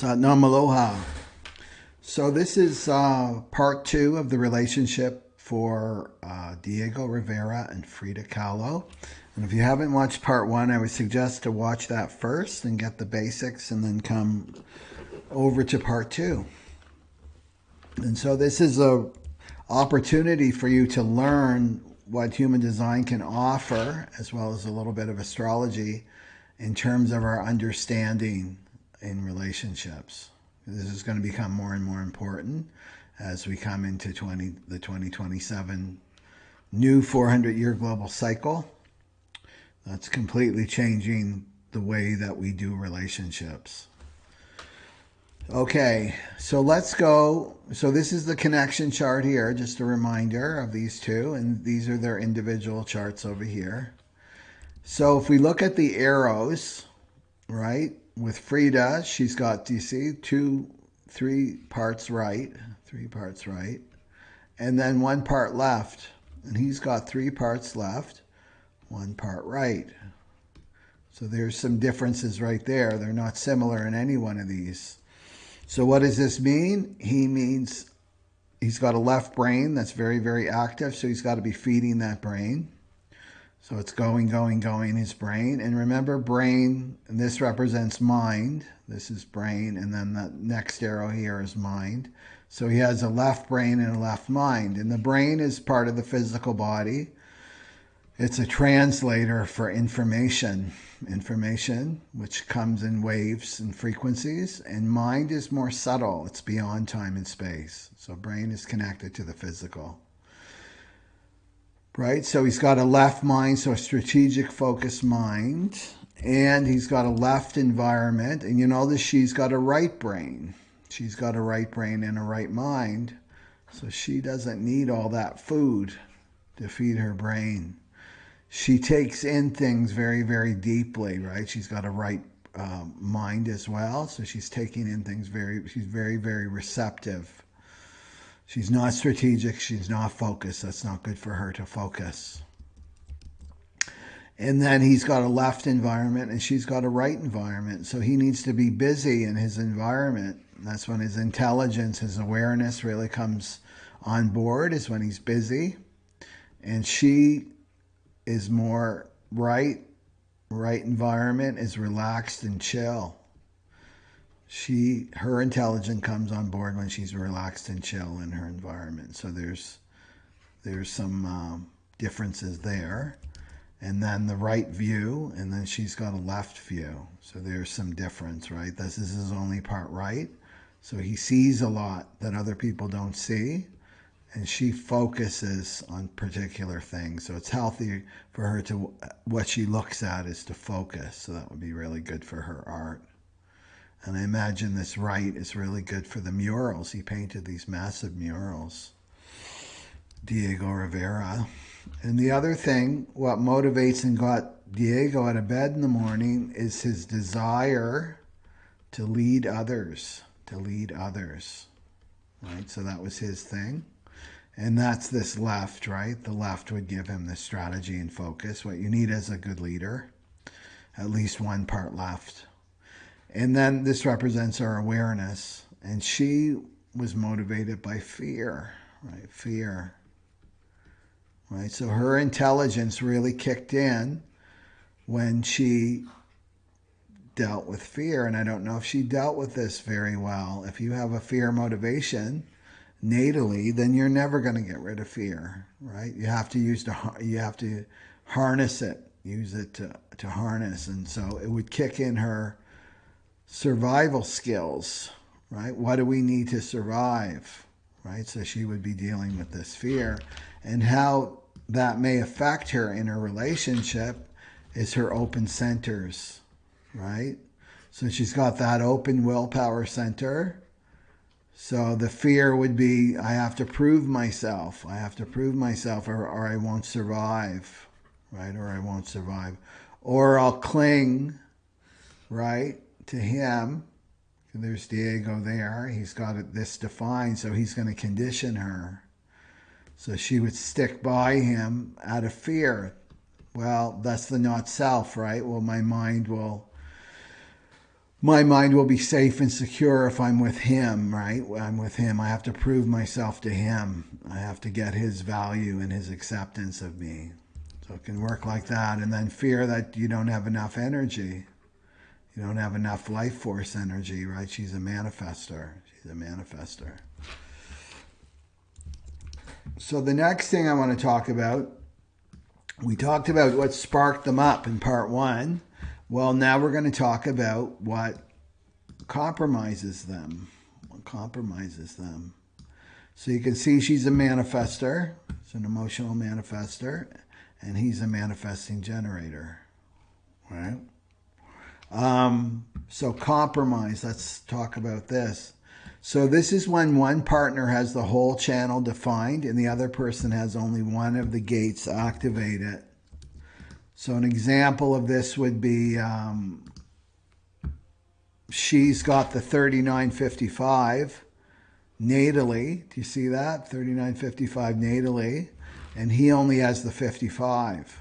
Satnam Aloha. So this is part 2 of the relationship for Diego Rivera and Frida Kahlo. And if you haven't watched part 1, I would suggest to watch that first and get the basics and then come over to part 2. And so this is a opportunity for you to learn what human design can offer, as well as a little bit of astrology in terms of our understanding in relationships. This is going to become more and more important as we come into the 2027 new 400-year global cycle. That's completely changing the way that we do relationships. Okay, so let's go. So this is the connection chart here, just a reminder of these two, and these are their individual charts over here. So if we look at the arrows, right, with Frida, she's got, do you see, three parts right, and then one part left, and he's got 3 parts left, 1 part right. So there's some differences right there. They're not similar in any one of these. So what does this mean? He means he's got a left brain that's very, very active, so he's got to be feeding that brain. So it's going, his brain. And remember, brain, and this represents mind. This is brain, and then the next arrow here is mind. So he has a left brain and a left mind. And the brain is part of the physical body. It's a translator for information, which comes in waves and frequencies. And mind is more subtle. It's beyond time and space. So brain is connected to the physical. Right? So he's got a left mind, so a strategic focused mind. And he's got a left environment. And you notice she's got a right brain. She's got a right brain and a right mind. So she doesn't need all that food to feed her brain. She takes in things very, very deeply, right? She's got a right mind as well. So she's taking in things she's very, very receptive. She's not strategic. She's not focused. That's not good for her to focus. And then he's got a left environment and she's got a right environment. So he needs to be busy in his environment. That's when his intelligence, his awareness really comes on board, is when he's busy. And she is more right environment is relaxed and chill. Her intelligence comes on board when she's relaxed and chill in her environment. So there's some differences there. And then the right view, and then she's got a left view. So there's some difference, right? This is his only part right. So he sees a lot that other people don't see. And she focuses on particular things. So it's healthy for her to, what she looks at is to focus. So that would be really good for her art. And I imagine this right is really good for the murals. He painted these massive murals, Diego Rivera. And the other thing, what motivates and got Diego out of bed in the morning is his desire to lead others, right? So that was his thing. And that's this left, right? The left would give him the strategy and focus. What you need as a good leader, at least 1 part left. And then this represents our awareness. And she was motivated by fear, right? Fear, right? So her intelligence really kicked in when she dealt with fear. And I don't know if she dealt with this very well. If you have a fear motivation natally, then you're never going to get rid of fear, right? You have to harness it, use it to harness. And so it would kick in her survival skills, right? What do we need to survive, right? So she would be dealing with this fear, and how that may affect her in her relationship is her open centers, right? So she's got that open willpower center. So the fear would be, I have to prove myself. Or I won't survive, right? Or I'll cling, right, to him. There's Diego there. He's got this defined, so he's going to condition her. So she would stick by him out of fear. Well, that's the not self, right? Well, my mind will my mind will be safe and secure if I'm with him, right? I'm with him. I have to prove myself to him. I have to get his value and his acceptance of me. So it can work like that. And then fear that you don't have enough energy. You don't have enough life force energy, right? She's a manifester. She's a manifester. So the next thing I want to talk about, we talked about what sparked them up in part 1. Well, now we're going to talk about what compromises them. What compromises them. So you can see she's a manifester. It's an emotional manifester. And he's a manifesting generator. Right? So compromise, let's talk about this. So this is when one partner has the whole channel defined and the other person has only one of the gates activated. So an example of this would be she's got the 3955 natally. Do you see that? 3955 natally. And he only has the 55.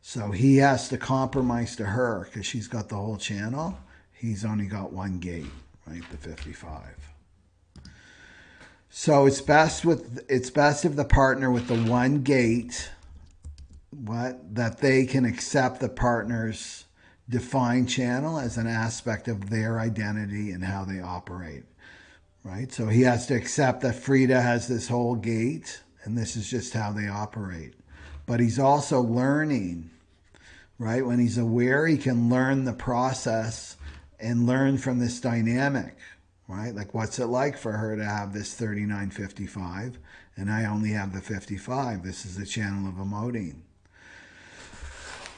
So he has to compromise to her because she's got the whole channel. He's only got one gate, right? The 55. So it's best if the partner with the one gate, that they can accept the partner's defined channel as an aspect of their identity and how they operate, right? So he has to accept that Frida has this whole gate and this is just how they operate. But he's also learning, right? When he's aware, he can learn the process and learn from this dynamic, right? Like, what's it like for her to have this 3955 and I only have the 55? This is a channel of emoting.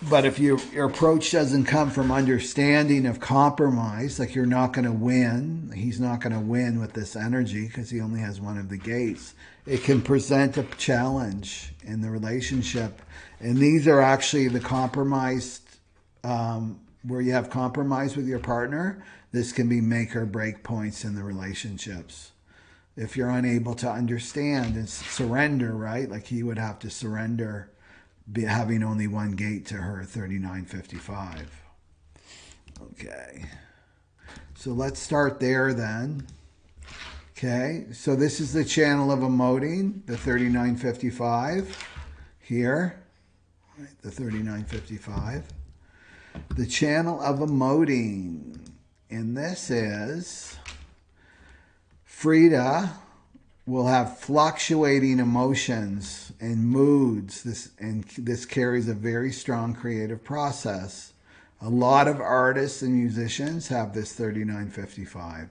But if your approach doesn't come from understanding of compromise, like you're not going to win, he's not going to win with this energy because he only has one of the gates, it can present a challenge in the relationship. And these are actually the compromised, where you have compromise with your partner. This can be make or break points in the relationships. If you're unable to understand and surrender, right? Like he would have to surrender having only one gate to her 3955. Okay. So let's start there then. Okay. So this is the channel of emoting, the 3955 here, right? The 3955. The channel of emoting, and this is Frida will have fluctuating emotions and moods. This carries a very strong creative process. A lot of artists and musicians have this 3955.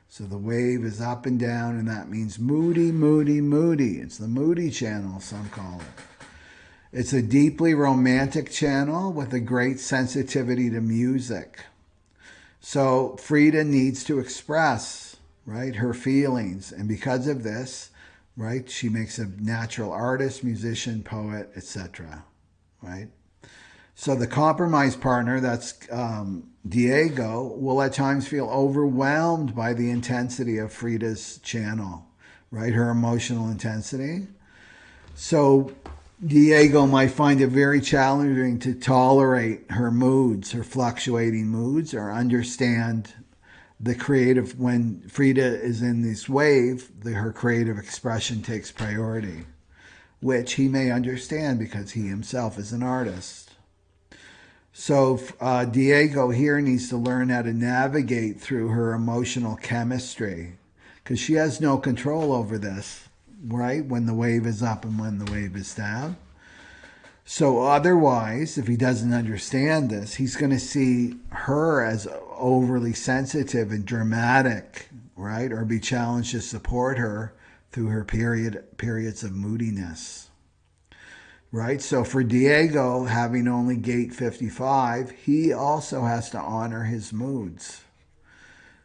So the wave is up and down, and that means moody, moody, moody. It's the moody channel, some call it. It's a deeply romantic channel with a great sensitivity to music. So Frida needs to express, right, her feelings. And because of this, right, she makes a natural artist, musician, poet, etc., right? So the compromise partner, that's Diego, will at times feel overwhelmed by the intensity of Frida's channel, right, her emotional intensity. So Diego might find it very challenging to tolerate her moods, her fluctuating moods, or understand the creative, when Frida is in this wave, her creative expression takes priority, which he may understand because he himself is an artist. So Diego here needs to learn how to navigate through her emotional chemistry because she has no control over this, right? When the wave is up and when the wave is down. So otherwise, if he doesn't understand this, he's going to see her as overly sensitive and dramatic, right? Or be challenged to support her through her periods of moodiness, right? So for Diego, having only gate 55, he also has to honor his moods.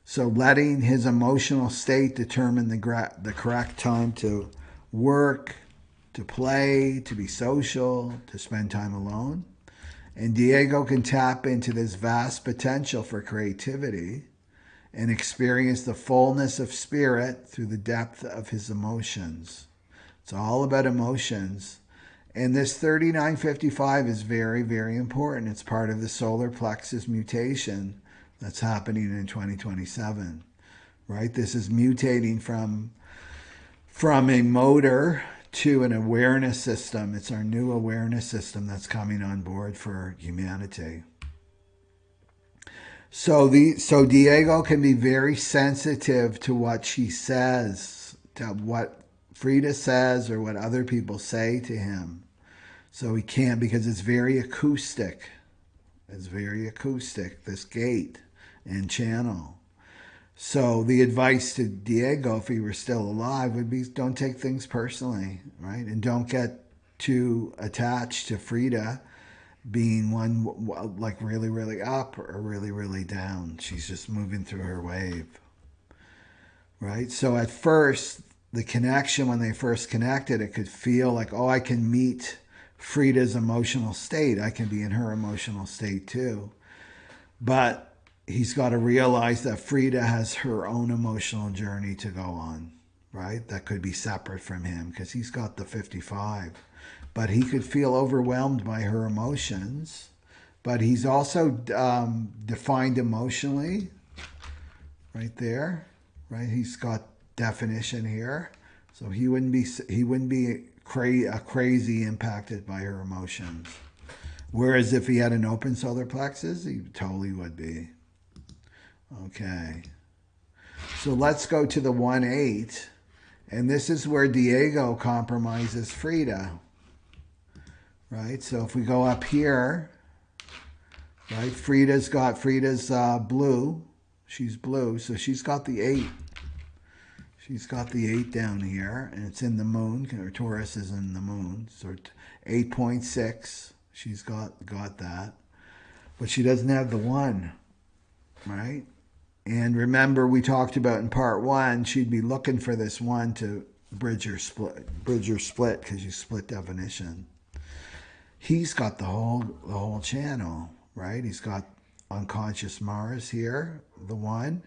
So letting his emotional state determine the correct time to work, to play, to be social, to spend time alone. And Diego can tap into this vast potential for creativity and experience the fullness of spirit through the depth of his emotions. It's all about emotions. And this 3955 is very, very important. It's part of the solar plexus mutation that's happening in 2027, right? This is mutating from a motor to an awareness system. It's our new awareness system that's coming on board for humanity. So Diego can be very sensitive to what she says, to what Frida says or what other people say to him. So he can't, because it's very acoustic. It's very acoustic, this gate and channel. So the advice to Diego, if he were still alive, would be don't take things personally, right? And don't get too attached to Frida being one like really, really up or really, really down. She's just moving through her wave, right? So at first, the connection, when they first connected, it could feel like, oh, I can meet Frida's emotional state. I can be in her emotional state too. But he's got to realize that Frida has her own emotional journey to go on, right? That could be separate from him because he's got the 55. But he could feel overwhelmed by her emotions. But he's also defined emotionally, right there, right? He's got definition here, so he wouldn't be crazy impacted by her emotions. Whereas if he had an open solar plexus, he totally would be. Okay, so let's go to the 1-8, and this is where Diego compromises Frida. Right, so if we go up here, right, Frida's blue. She's blue, so she's got the 8. She's got the 8 down here, and it's in the moon. Her Taurus is in the moon, so 8.6. She's got that, but she doesn't have the 1, right? And remember, we talked about in part 1, she'd be looking for this 1 to bridge her split, because you split definition. He's got the whole channel, right? He's got unconscious Mars here, the 1,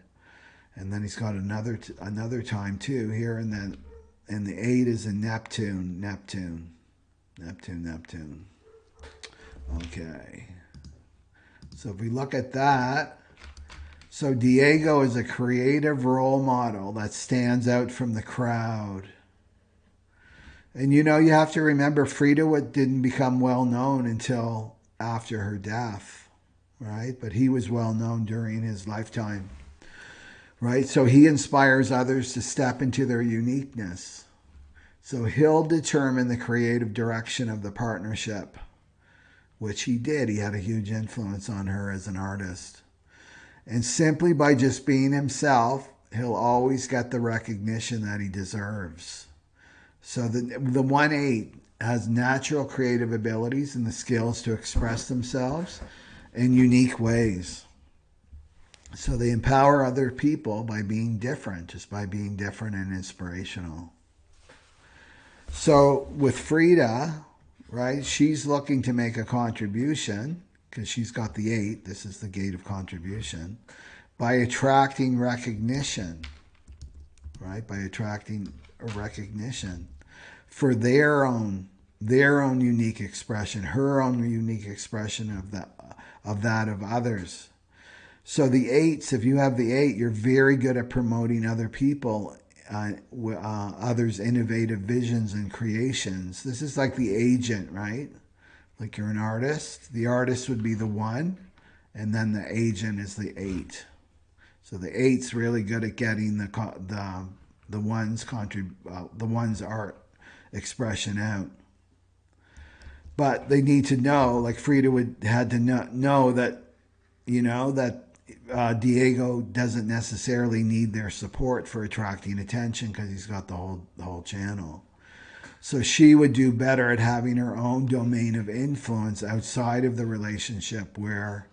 and then he's got another time too here, and the 8 is in Neptune. Okay, so if we look at that, so Diego is a creative role model that stands out from the crowd. And you have to remember, Frida didn't become well known until after her death, right? But he was well known during his lifetime, right? So he inspires others to step into their uniqueness. So he'll determine the creative direction of the partnership, which he did. He had a huge influence on her as an artist. And simply by just being himself, he'll always get the recognition that he deserves. So the 1-8 has natural creative abilities and the skills to express themselves in unique ways. So they empower other people by being different, just by being different and inspirational. So with Frida, right, she's looking to make a contribution because she's got the 8. This is the gate of contribution, by attracting recognition, right? By attracting recognition for their own unique expression, her own unique expression of that of others. So the 8s, if you have the 8, you're very good at promoting other people, others' innovative visions and creations. This is like the agent, right? Like you're an artist. The artist would be the 1, and then the agent is the 8. So the 8's really good at getting the one's art expression out. But they need to know, like Frida had to know that, that Diego doesn't necessarily need their support for attracting attention because he's got the whole channel. So she would do better at having her own domain of influence outside of the relationship where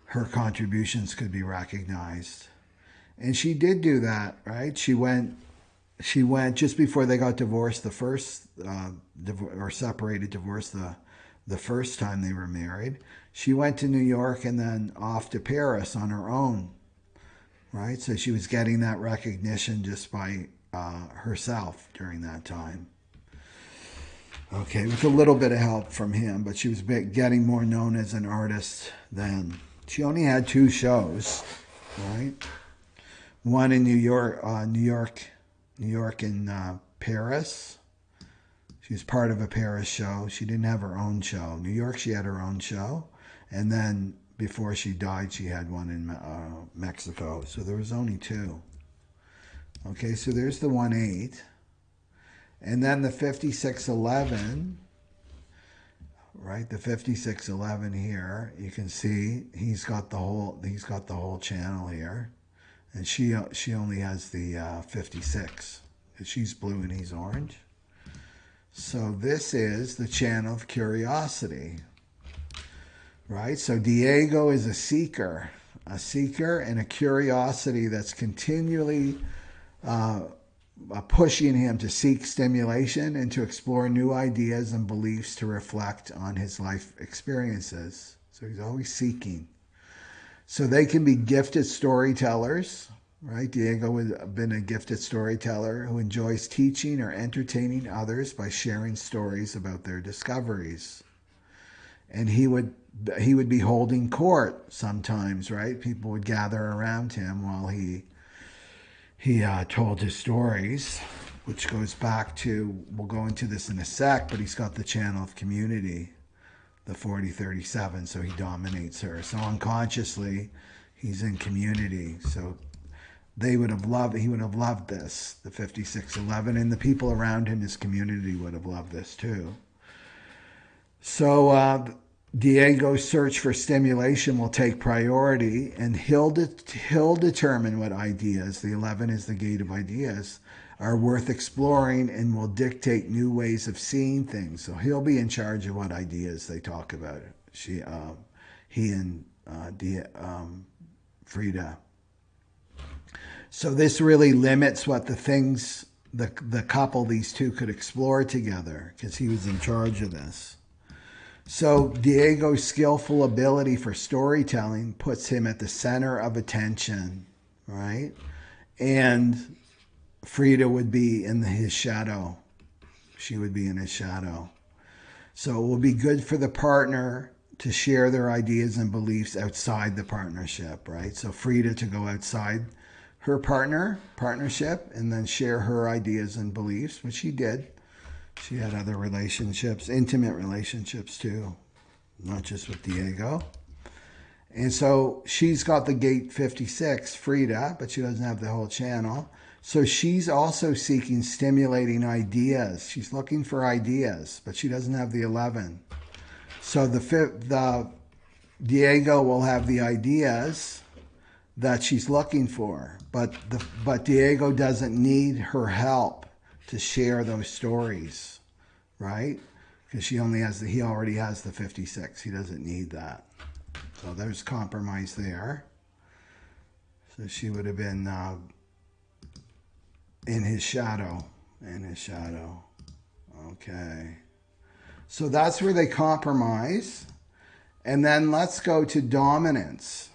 her contributions could be recognized. And she did do that, right? She went just before they got divorced the first, or separated, divorced the first time they were married. She went to New York and then off to Paris on her own, right? So she was getting that recognition just by herself during that time. Okay, with a little bit of help from him, but she was getting more known as an artist then. She only had 2 shows, right? One in New York, and Paris. She was part of a Paris show. She didn't have her own show. New York, she had her own show. And then before she died, she had one in Mexico. So there was only 2. Okay, so there's the 1-8. And then the 5611, right? The 5611 here, you can see he's got the whole channel here. And she only has the 56. She's blue and he's orange. So this is the channel of curiosity, right? So Diego is a seeker and a curiosity that's continually pushing him to seek stimulation and to explore new ideas and beliefs to reflect on his life experiences. So he's always seeking. So they can be gifted storytellers, right? Diego has been a gifted storyteller who enjoys teaching or entertaining others by sharing stories about their discoveries. And he would be holding court sometimes, right? People would gather around him while he told his stories, which goes back to, we'll go into this in a sec, but he's got the channel of community, the 4037, so he dominates her. So unconsciously, he's in community. So he would have loved this, the 5611, and the people around him, his community, would have loved this too. So Diego's search for stimulation will take priority, and he'll determine what ideas, the 11 is the gate of ideas, are worth exploring and will dictate new ways of seeing things. So he'll be in charge of what ideas they talk about. He and Frida. So this really limits what the couple, these two, could explore together, because he was in charge of this. So Diego's skillful ability for storytelling puts him at the center of attention, right? And Frida would be in his shadow. She would be in his shadow. So it will be good for the partner to share their ideas and beliefs outside the partnership, right? So Frida to go outside her partnership and then share her ideas and beliefs, which she did. She had other relationships, intimate relationships too, not just with Diego. And so she's got the gate 56, Frida, but she doesn't have the whole channel. So she's also seeking stimulating ideas. She's looking for ideas, but she doesn't have the 11. So the Diego will have the ideas that she's looking for, but Diego doesn't need her help to share those stories, right? Because he already has the 56. He doesn't need that. So there's compromise there. So she would have been in his shadow. Okay. So that's where they compromise. And then let's go to dominance.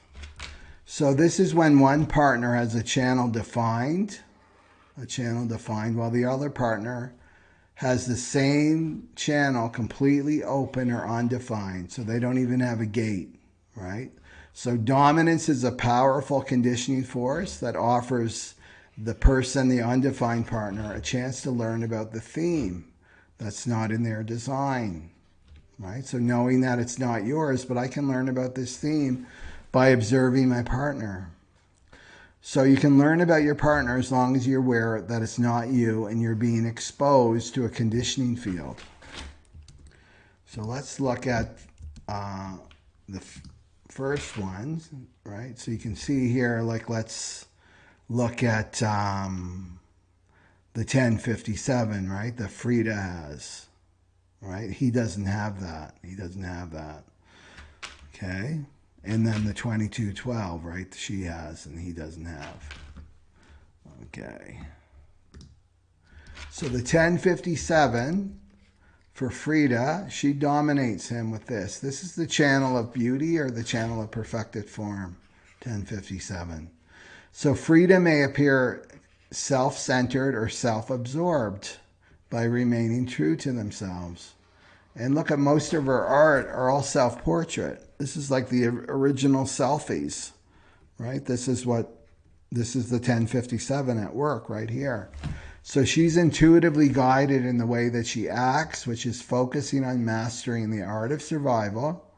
So this is when one partner has a channel defined, while the other partner has the same channel completely open or undefined. So they don't even have a gate, right? So dominance is a powerful conditioning force that offers the person, the undefined partner, a chance to learn about the theme that's not in their design, right? So knowing that it's not yours, but I can learn about this theme by observing my partner. So you can learn about your partner as long as you're aware that it's not you and you're being exposed to a conditioning field. So let's look at the first one, right? So you can see here, like, let's look at the 1057, right? That Frida has, right? He doesn't have that. Okay. And then the 2212, right? She has, and he doesn't have. Okay. So the 1057 for Frida, she dominates him with this. This is the channel of beauty or the channel of perfected form, 1057. So Frida may appear self-centered or self-absorbed by remaining true to themselves. And look at most of her art are all self-portrait. This is like the original selfies, right? This is the 1057 at work right here. So she's intuitively guided in the way that she acts, which is focusing on mastering the art of survival.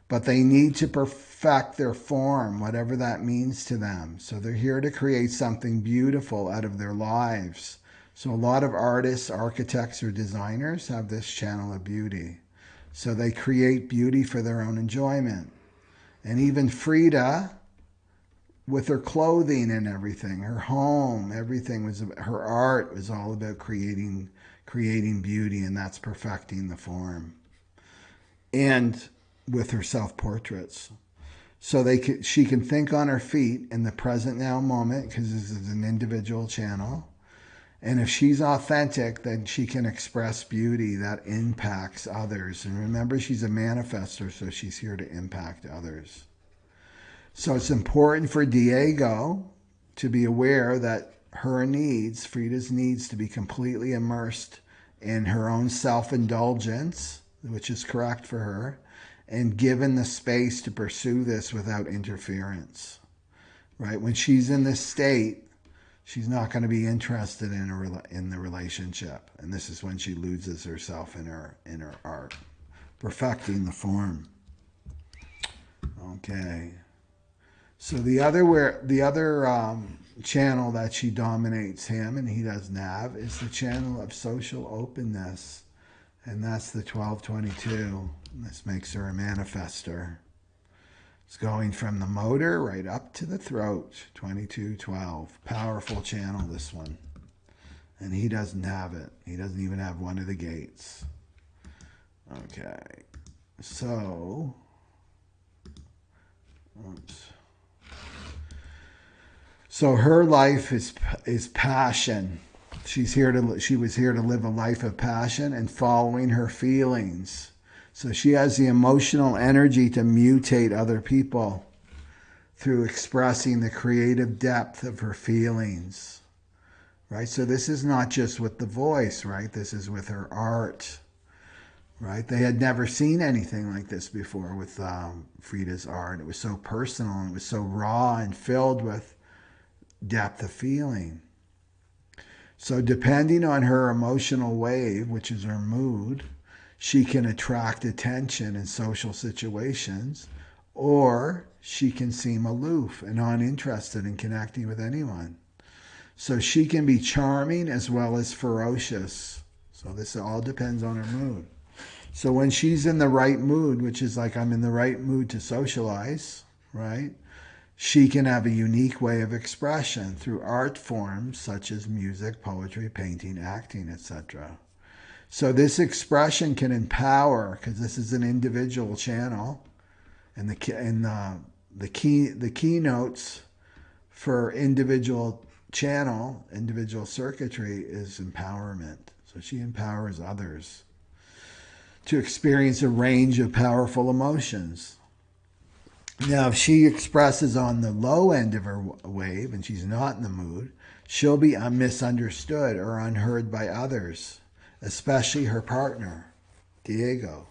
But they need to perfect their form, whatever that means to them. So they're here to create something beautiful out of their lives. So a lot of artists, architects, or designers have this channel of beauty. So they create beauty for their own enjoyment. And even Frida, with her clothing and everything, her home, everything was, her art was all about creating beauty, and that's perfecting the form. And with her self-portraits. So she can think on her feet in the present now moment, because this is an individual channel. And if she's authentic, then she can express beauty that impacts others. And remember, she's a manifester, so she's here to impact others. So it's important for Diego to be aware that her needs, Frida's needs, to be completely immersed in her own self-indulgence, which is correct for her, and given the space to pursue this without interference, right? When she's in this state, she's not going to be interested in the relationship. And this is when she loses herself in her art, perfecting the form. Okay. So the other channel that she dominates him and he doesn't have is the channel of social openness. And that's the 1222. This makes her a manifester. It's going from the motor right up to the throat. 2212. Powerful channel, this one. And he doesn't have it. He doesn't even have one of the gates. Okay. So, oops. So her life is passion. She was here to live a life of passion and following her feelings. So she has the emotional energy to mutate other people through expressing the creative depth of her feelings, right? So this is not just with the voice, right? This is with her art, right? They had never seen anything like this before with Frida's art. It was so personal and it was so raw and filled with depth of feeling. So depending on her emotional wave, which is her mood, she can attract attention in social situations, or she can seem aloof and uninterested in connecting with anyone. So she can be charming as well as ferocious. So this all depends on her mood. So when she's in the right mood, which is like I'm in the right mood to socialize, right? She can have a unique way of expression through art forms such as music, poetry, painting, acting, etc. So this expression can empower, because this is an individual channel, and the keynotes for individual channel, individual circuitry is empowerment. So she empowers others to experience a range of powerful emotions. Now, if she expresses on the low end of her wave and she's not in the mood, she'll be misunderstood or unheard by others, especially her partner, Diego.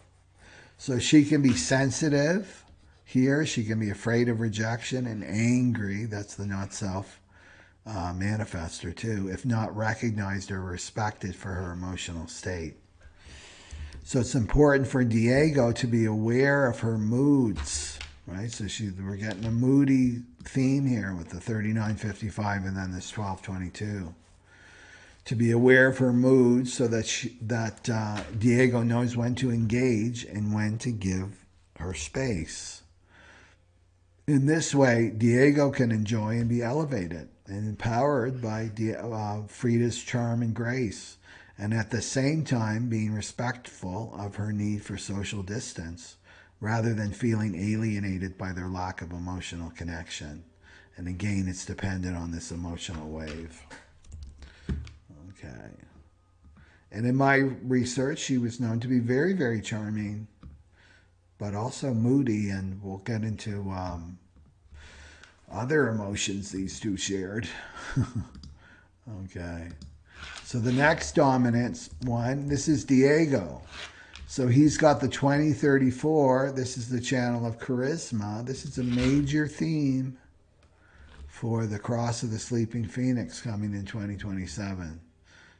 So she can be sensitive here. She can be afraid of rejection and angry. That's the not self manifester too, if not recognized or respected for her emotional state. So it's important for Diego to be aware of her moods, right? So we're getting a moody theme here with the 3955 and then this 1222. To be aware of her moods so that Diego knows when to engage and when to give her space. In this way, Diego can enjoy and be elevated and empowered by Frida's charm and grace, and at the same time being respectful of her need for social distance, rather than feeling alienated by their lack of emotional connection. And again, it's dependent on this emotional wave. Okay. And in my research, she was known to be very, very charming, but also moody, and we'll get into other emotions these two shared. Okay. So the next dominance one, this is Diego. So he's got the 2034. This is the channel of charisma. This is a major theme for the cross of the sleeping phoenix coming in 2027.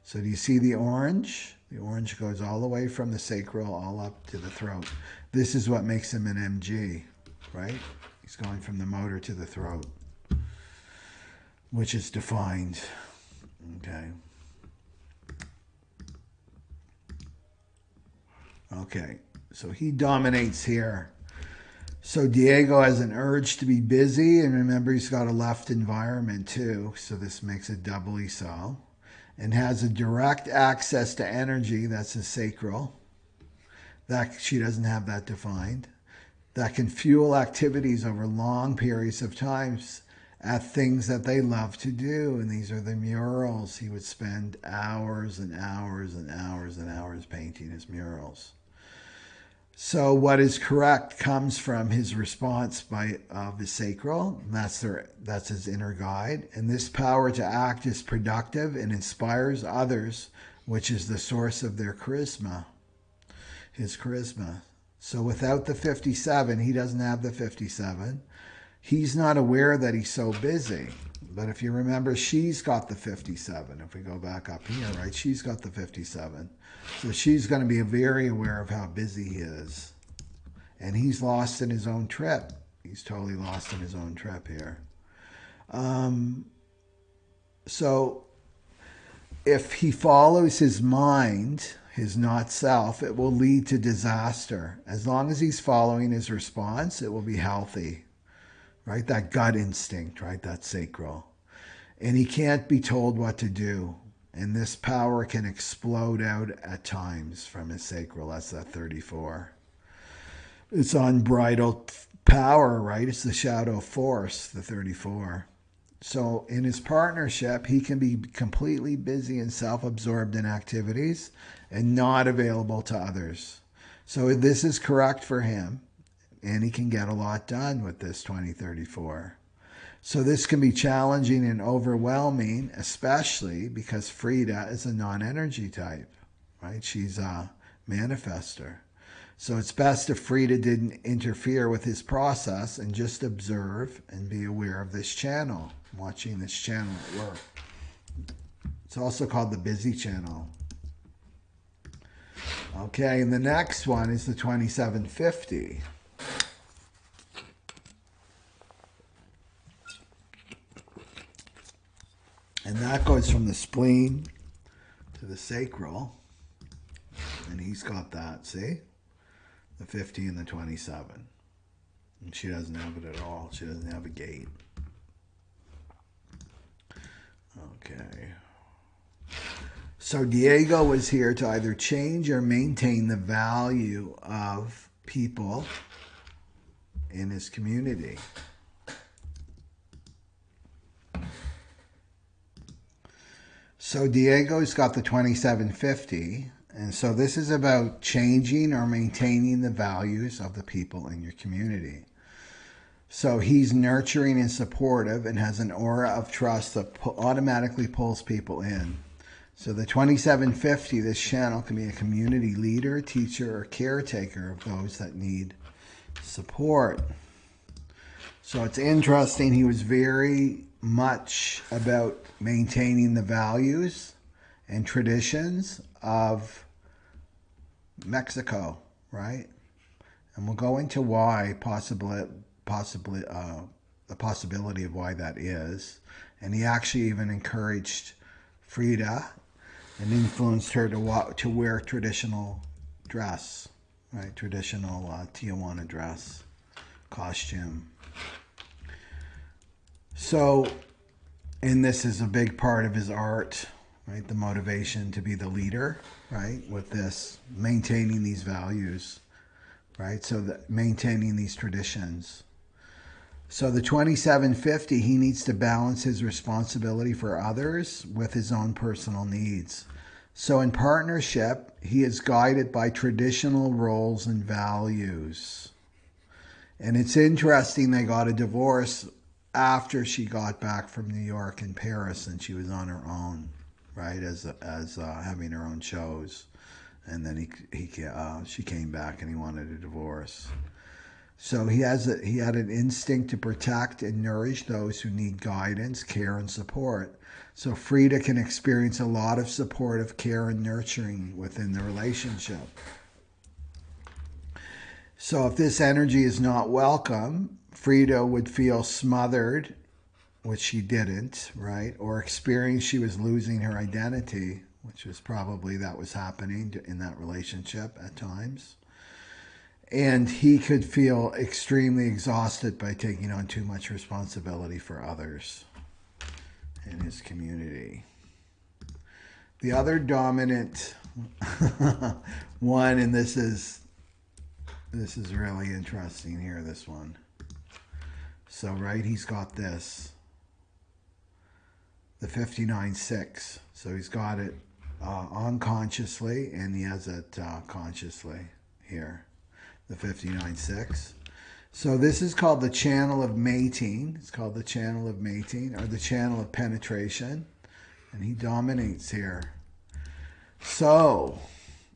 So do you see the orange? The orange goes all the way from the sacral all up to the throat. This is what makes him an MG, right? He's going from the motor to the throat, which is defined. Okay. Okay, so he dominates here. So Diego has an urge to be busy, and remember he's got a left environment too, so this makes it doubly so. And has a direct access to energy, that's his sacral. That she doesn't have that defined. That can fuel activities over long periods of times at things that they love to do. And these are the murals. He would spend hours and hours and hours and hours painting his murals. So what is correct comes from his response of his sacral. That's his inner guide. And this power to act is productive and inspires others, which is the source of their charisma, his charisma. So without the 57, he doesn't have the 57. He's not aware that he's so busy. But if you remember, she's got the 57. If we go back up here, right, she's got the 57. So she's going to be very aware of how busy he is. And he's lost in his own trip. He's totally lost in his own trip here. So if he follows his mind, his not self, it will lead to disaster. As long as he's following his response, it will be healthy. Right? That gut instinct, right? That sacral. And he can't be told what to do. And this power can explode out at times from his sacral. That's that 34. It's unbridled power, right? It's the shadow force, the 34. So in his partnership, he can be completely busy and self-absorbed in activities and not available to others. So this is correct for him. And he can get a lot done with this 2034. So this can be challenging and overwhelming, especially because Frida is a non-energy type, right? She's a manifester. So it's best if Frida didn't interfere with his process and just observe and be aware of this channel, watching this channel at work. It's also called the busy channel. Okay, and the next one is the 2750. And that goes from the spleen to the sacral. And he's got that, see? The 50 and the 27. And she doesn't have it at all. She doesn't have a gate. Okay. So Diego was here to either change or maintain the value of people in his community. So Diego's got the 2750, and so this is about changing or maintaining the values of the people in your community. So he's nurturing and supportive and has an aura of trust that automatically pulls people in. So the 2750, this channel can be a community leader, teacher, or caretaker of those that need support. So it's interesting, he was very much about maintaining the values and traditions of Mexico, right? And we'll go into why, possibly the possibility of why that is. And he actually even encouraged Frida and influenced her to wear traditional dress, right? Traditional Tijuana dress, costume. So, and this is a big part of his art, right? The motivation to be the leader, right? With this, maintaining these values, right? So that maintaining these traditions. So the 2750, he needs to balance his responsibility for others with his own personal needs. So in partnership, he is guided by traditional roles and values. And it's interesting, they got a divorce after she got back from New York and Paris, and she was on her own, right, as having her own shows And then she came back and he wanted a divorce. So he had an instinct to protect and nourish those who need guidance, care, and support. So Frida can experience a lot of supportive care and nurturing within the relationship. So if this energy is not welcome, Frida would feel smothered, which she didn't, right? Or experience she was losing her identity, which was probably that was happening in that relationship at times. And he could feel extremely exhausted by taking on too much responsibility for others in his community. The other dominant one, and this is really interesting here, this one. So, right, he's got this, the 59-6. So he's got it unconsciously, and he has it consciously here, the 59-6. So this is called the channel of mating. It's called the channel of mating, or the channel of penetration. And he dominates here. So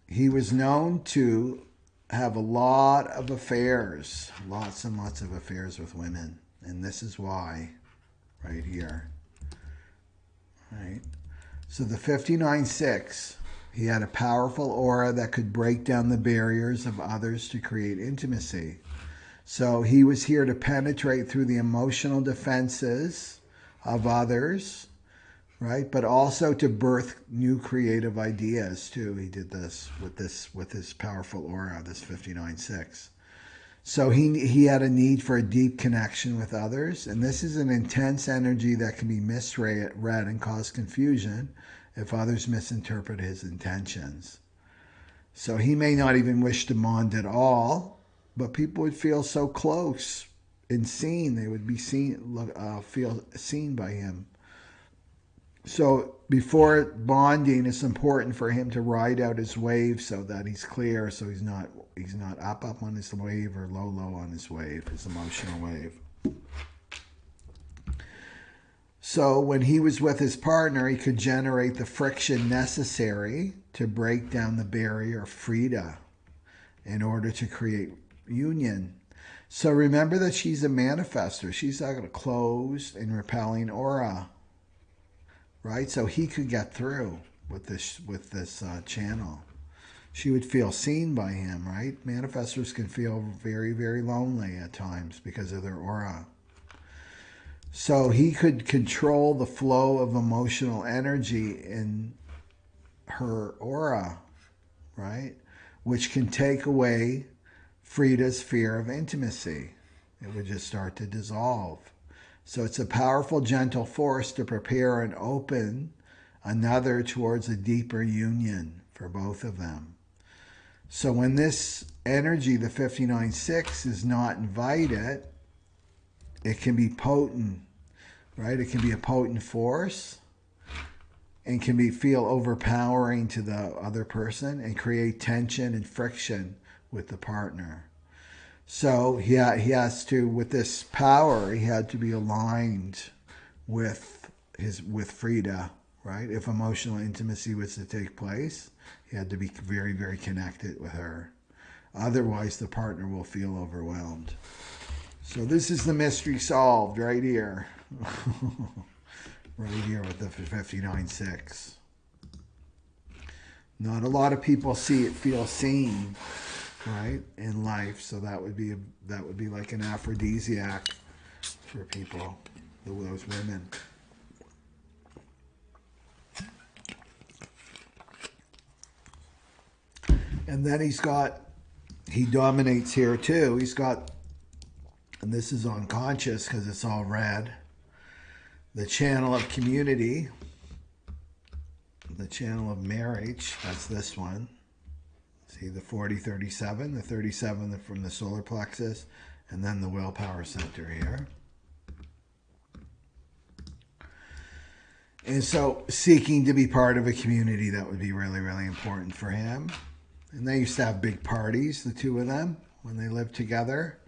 he was known to have a lot of affairs, lots and lots of affairs with women. And this is why, right here. Right? So the 59-6, he had a powerful aura that could break down the barriers of others to create intimacy. So he was here to penetrate through the emotional defenses of others, right? But also to birth new creative ideas too. He did this with his powerful aura, this 59-6. So he had a need for a deep connection with others, and this is an intense energy that can be misread and cause confusion if others misinterpret his intentions. So he may not even wish to bond at all, but people would feel so close and seen. They would be feel seen by him. So before bonding, it's important for him to ride out his wave so that he's clear, so he's not up on his wave or low on his wave, his emotional wave. So when he was with his partner, he could generate the friction necessary to break down the barrier of Frida in order to create union. So remember that she's a manifester. She's got a closed and repelling aura, right? So he could get through with this channel. She would feel seen by him, right? Manifestors can feel very, very lonely at times because of their aura. So he could control the flow of emotional energy in her aura, right? Which can take away Frida's fear of intimacy. It would just start to dissolve. So it's a powerful, gentle force to prepare and open another towards a deeper union for both of them. So when this energy, the 59-6, is not invited, it can be potent, right? It can be a potent force and can feel overpowering to the other person and create tension and friction with the partner. So he has to, with this power, he had to be aligned with Frida, right? If emotional intimacy was to take place, he had to be very, very connected with her. Otherwise, the partner will feel overwhelmed. So this is the mystery solved right here. Right here with the 59-6. Not a lot of people feel seen, right, in life. So that would be like an aphrodisiac for people, those women. And then he dominates here too. He's got, and this is unconscious because it's all red, the channel of community, the channel of marriage, that's this one. See the 40-37, the 37 from the solar plexus, and then the willpower center here. And so seeking to be part of a community, that would be really, really important for him. And they used to have big parties, the two of them, when they lived together.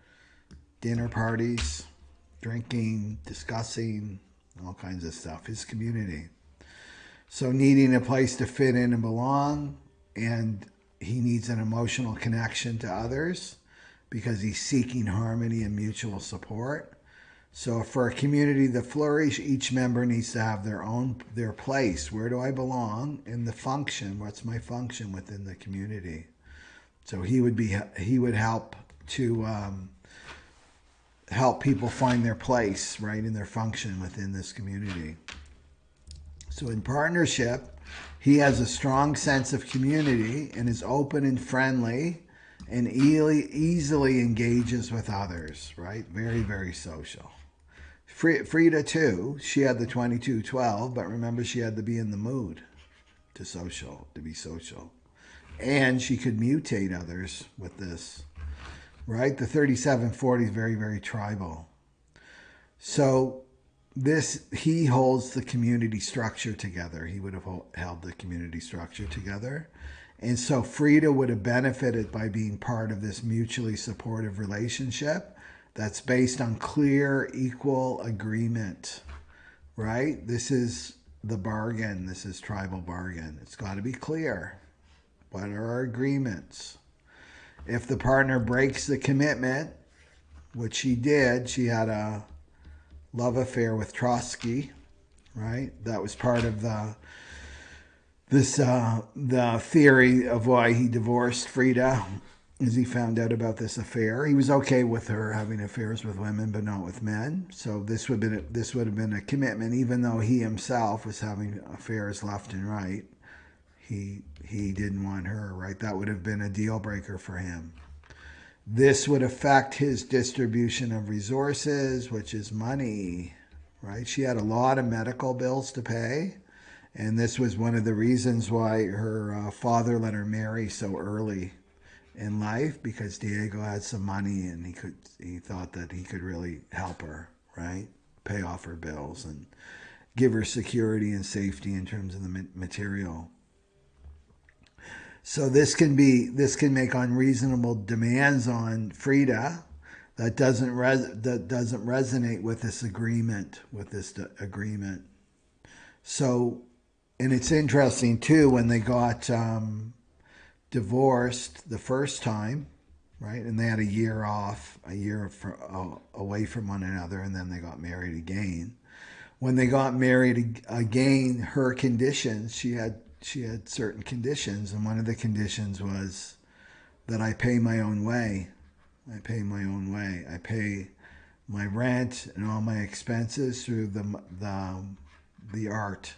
Dinner parties, drinking, discussing, all kinds of stuff. His community. So needing a place to fit in and belong. And he needs an emotional connection to others because he's seeking harmony and mutual support. So for a community to flourish, each member needs to have their place. Where do I belong in the function? What's my function within the community? So he would help to help people find their place, right, in their function within this community. So in partnership, he has a strong sense of community and is open and friendly and easily engages with others, right? Very, very social. Frida too, she had the 2212, but remember she had to be in the mood to be social. And she could mutate others with this, right? The 3740 is very, very tribal. So he holds the community structure together. He would have held the community structure together. And so Frida would have benefited by being part of this mutually supportive relationship that's based on clear, equal agreement, right? This is the bargain. This is tribal bargain. It's got to be clear. What are our agreements? If the partner breaks the commitment, which she did, she had a love affair with Trotsky, right? That was part of the theory of why he divorced Frida, as he found out about this affair. He was okay with her having affairs with women, but not with men. So this would have been a commitment, even though he himself was having affairs left and right. He didn't want her, right? That would have been a deal breaker for him. This would affect his distribution of resources, which is money, right? She had a lot of medical bills to pay, and this was one of the reasons why her father let her marry so early in life, because Diego had some money and he thought that he could really help her, right? Pay off her bills and give her security and safety in terms of the material. So this can make unreasonable demands on Frida that doesn't resonate with this agreement. So, and it's interesting too, when they got divorced the first time, right? And they had a year away from one another, and then they got married again. When they got married again, her conditions, she had certain conditions, and one of the conditions was that I pay my own way. I pay my rent and all my expenses through the art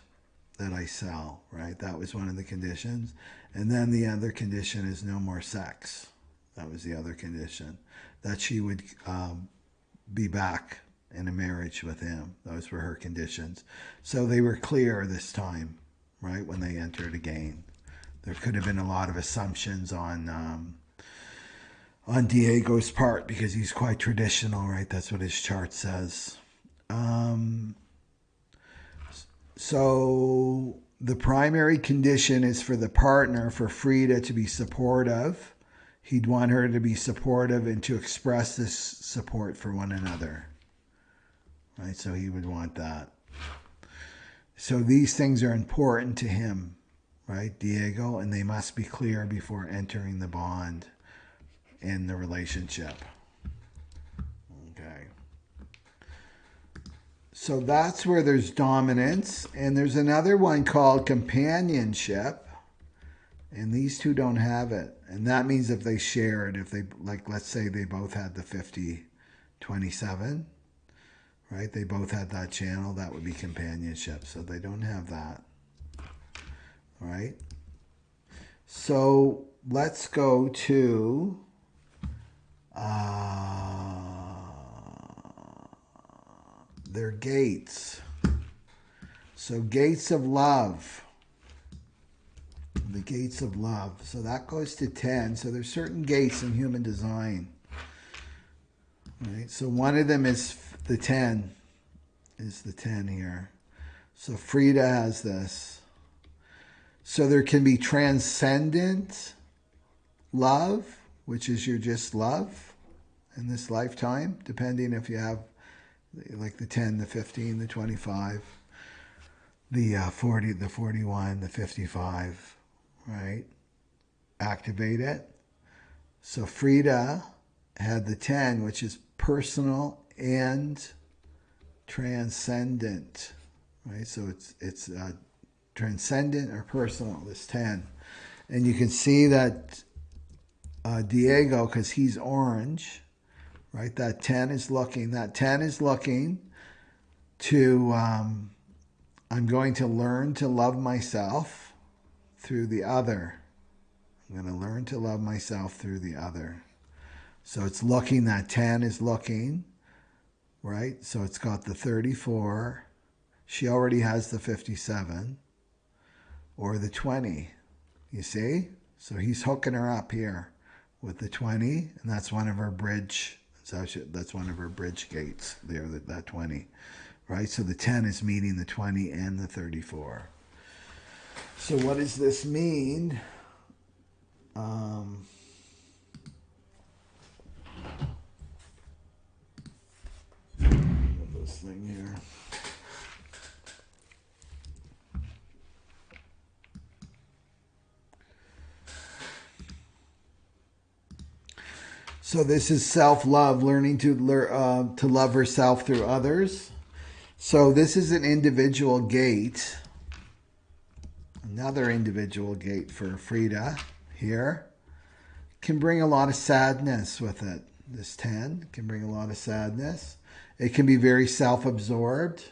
that I sell, right? That was one of the conditions. And then the other condition is no more sex. That was the other condition. That she would be back in a marriage with him. Those were her conditions. So they were clear this time, right, when they entered again. There could have been a lot of assumptions on Diego's part because he's quite traditional, right? That's what his chart says. So the primary condition is for the partner, for Frida, to be supportive. He'd want her to be supportive and to express this support for one another, right? So he would want that. So these things are important to him, right, Diego, and they must be clear before entering the bond in the relationship. Okay. So that's where there's dominance, and there's another one called companionship, and these two don't have it. And that means if they shared, if they, like, let's say they both had the 50-27, right? They both had that channel, that would be companionship. So they don't have that, right? So let's go to their gates. So gates of love. The gates of love. So that goes to 10. So there's certain gates in human design. Right? So one of them is the 10. Is the 10 here. So Frida has this. So there can be transcendent love, which is your just love in this lifetime, depending if you have like the 10, the 15, the 25, the 40, the 41, the 55, right? activate it. So Frida had the 10, which is personal and transcendent, right? So it's transcendent or personal, this 10. And you can see that Diego, because he's orange, right? That 10 is looking to, I'm going to learn to love myself through the other. I'm going to learn to love myself through the other. So it's looking, that 10 is looking, right? So it's got the 34. She already has the 57 or the 20, you see? So he's hooking her up here with the 20, and that's one of her bridge, that's one of her bridge gates there, that 20, right? So the 10 is meeting the 20 and the 34. So what does this mean? This thing here. So this is self-love, learning to love herself through others. So this is an individual gate. Another individual gate for Frida here. Can bring a lot of sadness with it. This 10 can bring a lot of sadness. It can be very self-absorbed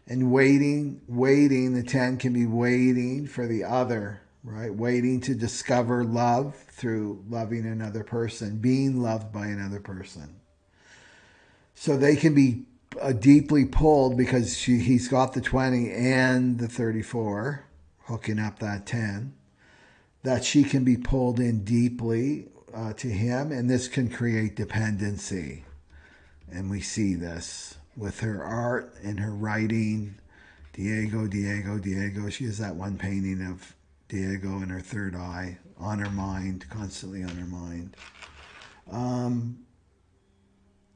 and waiting. The 10 can be waiting for the other, right? Waiting to discover love through loving another person, being loved by another person. So they can be deeply pulled because he's got the 20 and the 34, hooking up that 10, that she can be pulled in deeply to him, and this can create dependency. And we see this with her art and her writing. Diego. She has that one painting of Diego and her third eye on her mind, constantly on her mind.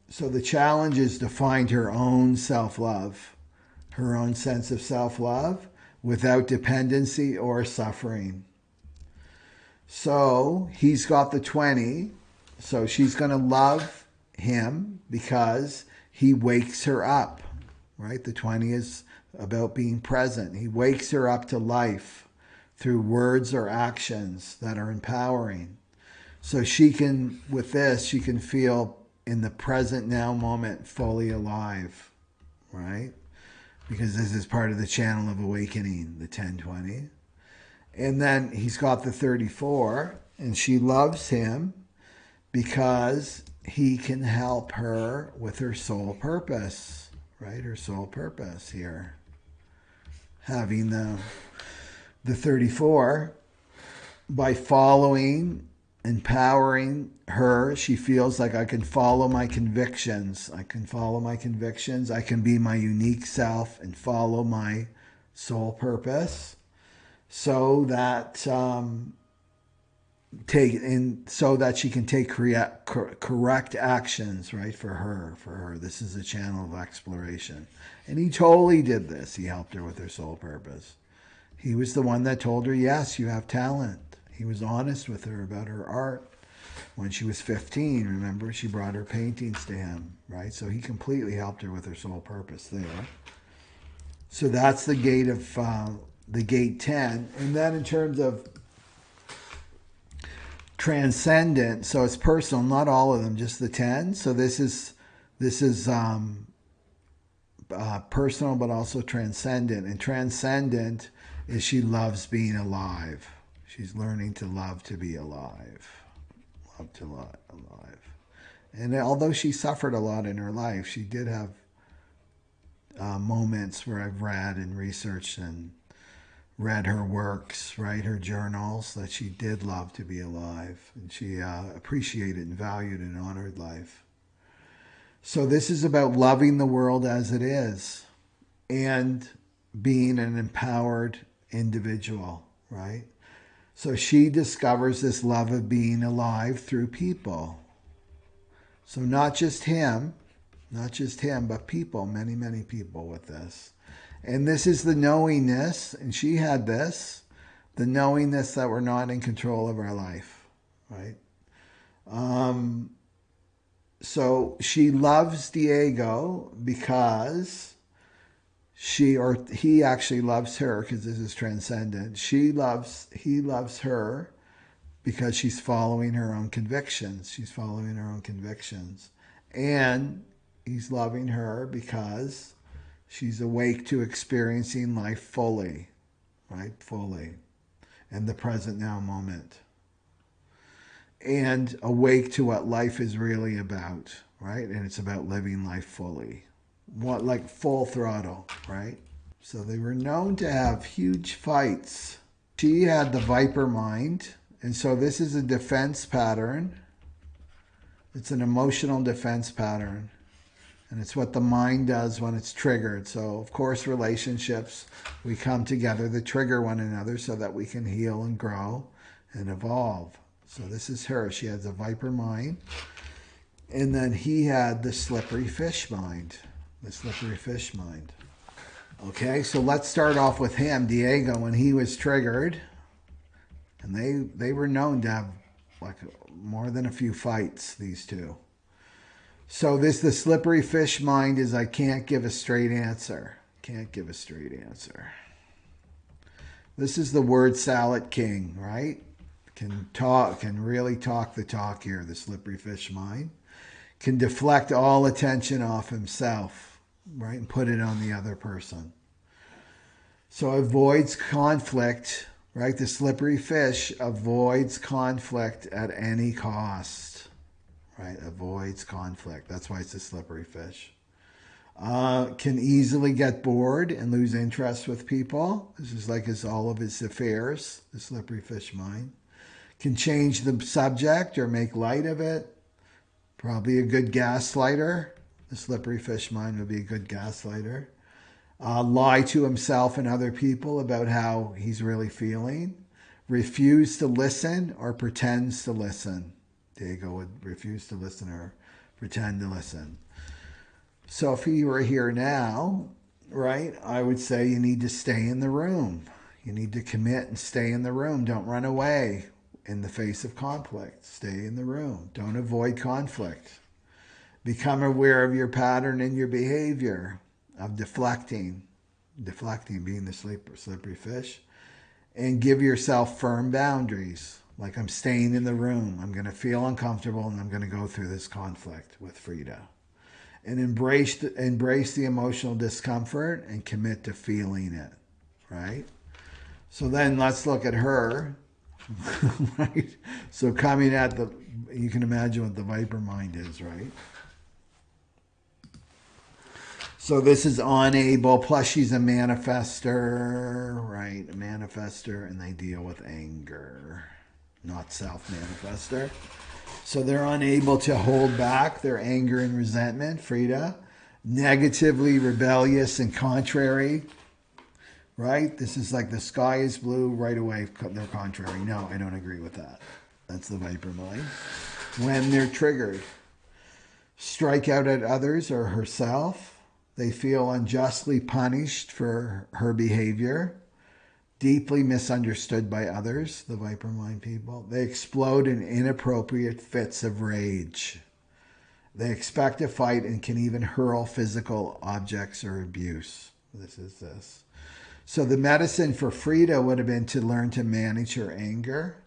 So the challenge is to find her own self-love, her own sense of self-love without dependency or suffering. So he's got the 20. So she's going to love him because he wakes her up, right? The 20 is about being present. He wakes her up to life through words or actions that are empowering. So she can, with this, she can feel in the present now moment fully alive, right? Because this is part of the channel of awakening, the 1020. And then he's got the 34, and she loves him because he can help her with her soul purpose, right? Her soul purpose here. Having the 34, by following, empowering her, she feels like I can follow my convictions. I can follow my convictions. I can be my unique self and follow my soul purpose, so that so that she can take correct actions, right, for her. This is a channel of exploration. And he totally did this. He helped her with her soul purpose. He was the one that told her, yes, you have talent. He was honest with her about her art. When she was 15, remember, she brought her paintings to him, right? So he completely helped her with her soul purpose there. So that's the gate of the gate 10. And then in terms of transcendent, so it's personal, not all of them, just the 10. So this is personal, but also transcendent. And transcendent is she loves being alive. She's learning to love to be alive. Love to alive. And although she suffered a lot in her life, she did have moments where I've read and researched and read her works, right, her journals, that she did love to be alive. And she appreciated and valued and honored life. So this is about loving the world as it is and being an empowered individual, right? So she discovers this love of being alive through people. So not just him, but people, many, many people with this. And this is the knowingness, and she had this, The knowingness that we're not in control of our life, right? So she loves Diego because he actually loves her, because this is transcendent. He loves her because she's following her own convictions. She's following her own convictions. And he's loving her because she's awake to experiencing life fully, right? Fully. In the present now moment. And awake to what life is really about, right? And it's about living life fully. What, like full throttle, right? So they were known to have huge fights. She had the viper mind, and so this is a defense pattern. It's an emotional defense pattern. And it's what the mind does when it's triggered. So, of course, relationships, we come together to trigger one another so that we can heal and grow and evolve. So this is her. She has a viper mind. And then he had the slippery fish mind. The slippery fish mind. Okay, so let's start off with him, Diego, when he was triggered. And they were known to have like more than a few fights, these two. So the slippery fish mind is, I can't give a straight answer. Can't give a straight answer. This is the word salad king, right? Can really talk the talk here, the slippery fish mind. Can deflect all attention off himself, right? And put it on the other person. So avoids conflict, right? The slippery fish avoids conflict at any cost, right? Avoids conflict. That's why it's a slippery fish. Can easily get bored and lose interest with people. This is like all of his affairs, the slippery fish mind. Can change the subject or make light of it. Probably a good gaslighter. The slippery fish mind would be a good gaslighter. Lie to himself and other people about how he's really feeling. Refuse to listen or pretends to listen. Diego would refuse to listen or pretend to listen. So if he were here now, right, I would say you need to stay in the room. You need to commit and stay in the room. Don't run away in the face of conflict. Stay in the room. Don't avoid conflict. Become aware of your pattern and your behavior of deflecting, being the slippery fish, and give yourself firm boundaries. Like, I'm staying in the room. I'm going to feel uncomfortable and I'm going to go through this conflict with Frida. And embrace the emotional discomfort and commit to feeling it, right? So then let's look at her, right? So coming at you can imagine what the viper mind is, right? So this is unable, plus she's a manifester, right? A manifester, and they deal with anger, not self-manifester. So they're unable to hold back their anger and resentment, Frida. Negatively rebellious and contrary, right? This is like the sky is blue, right away they're contrary. No, I don't agree with that. That's the viper mind. When they're triggered, strike out at others or herself. They feel unjustly punished for her behavior. Deeply misunderstood by others, the viper mind people. They explode in inappropriate fits of rage. They expect to fight and can even hurl physical objects or abuse. This is this. So the medicine for Frida would have been to learn to manage her anger,